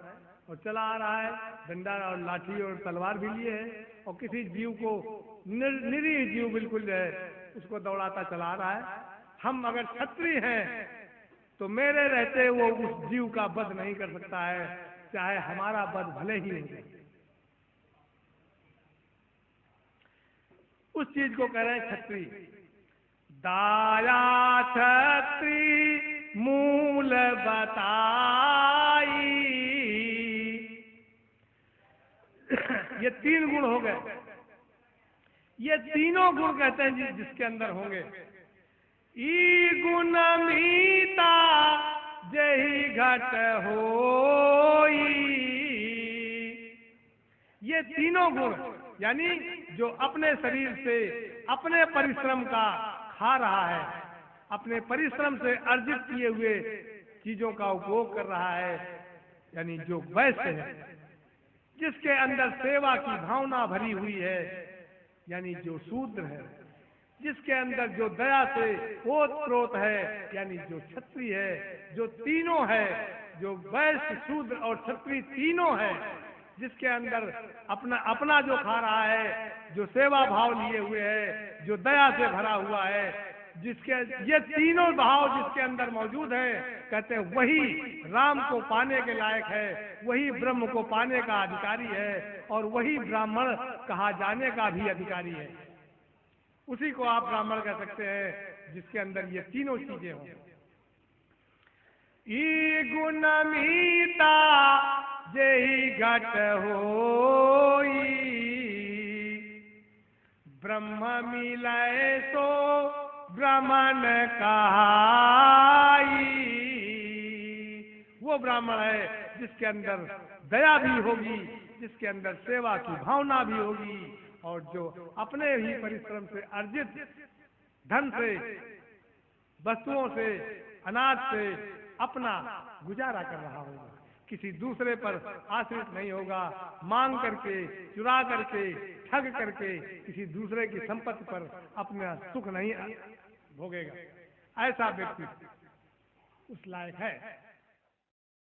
Speaker 1: और चला आ रहा है, डंडा और लाठी और तलवार भी लिए है, और किसी जीव को निरीह जीव बिल्कुल जो है उसको दौड़ाता चला रहा है। हम अगर क्षत्रिय हैं तो मेरे रहते वो उस जीव का वध नहीं कर सकता है, चाहे हमारा वध भले ही हो। उस चीज को कह रहे हैं क्षत्रिय। दाया क्षत्रिय मूल बताई, ये 3 गुण हो गए। ये तीनों गुण कहते हैं जिसके अंदर होंगे। ई गुण मीता जही घट होई, ये तीनों गुण यानी जो अपने शरीर से अपने परिश्रम का खा रहा है, अपने परिश्रम से अर्जित किए हुए चीजों का उपभोग कर रहा है, यानी जो वैश्य है, जिसके अंदर सेवा की भावना भरी हुई है, यानी जो शूद्र है, जिसके अंदर जो दया से ओतप्रोत है, यानी जो क्षत्रिय है, जो तीनों है, जो वैश्य, शूद्र और क्षत्रिय तीनों है, जिसके अंदर अपना जो खा रहा है, जो सेवा भाव लिए हुए है, जो दया से भरा हुआ है, जिसके ये तीनों भाव जिसके अंदर मौजूद है, कहते हैं वही राम को पाने के लायक है, वही ब्रह्म को पाने का अधिकारी है, और वही ब्राह्मण कहा जाने का भी अधिकारी है। उसी को आप ब्राह्मण कह सकते हैं जिसके अंदर ये तीनों चीजें हों। ई गुण मीता जेहि घट होई, ब्रह्म मिलय सो ब्राह्मण कहाई। वो ब्राह्मण है जिसके अंदर दया भी होगी, जिसके अंदर सेवा की भावना भी होगी, और जो अपने ही परिश्रम से अर्जित धन से, वस्तुओं से, अनाज से अपना गुजारा कर रहा होगा, किसी दूसरे पर आश्रित नहीं होगा, मांग करके, चुरा करके, ठग करके किसी दूसरे की संपत्ति पर अपना सुख नहीं भोगेगा। ऐसा व्यक्ति उस लायक है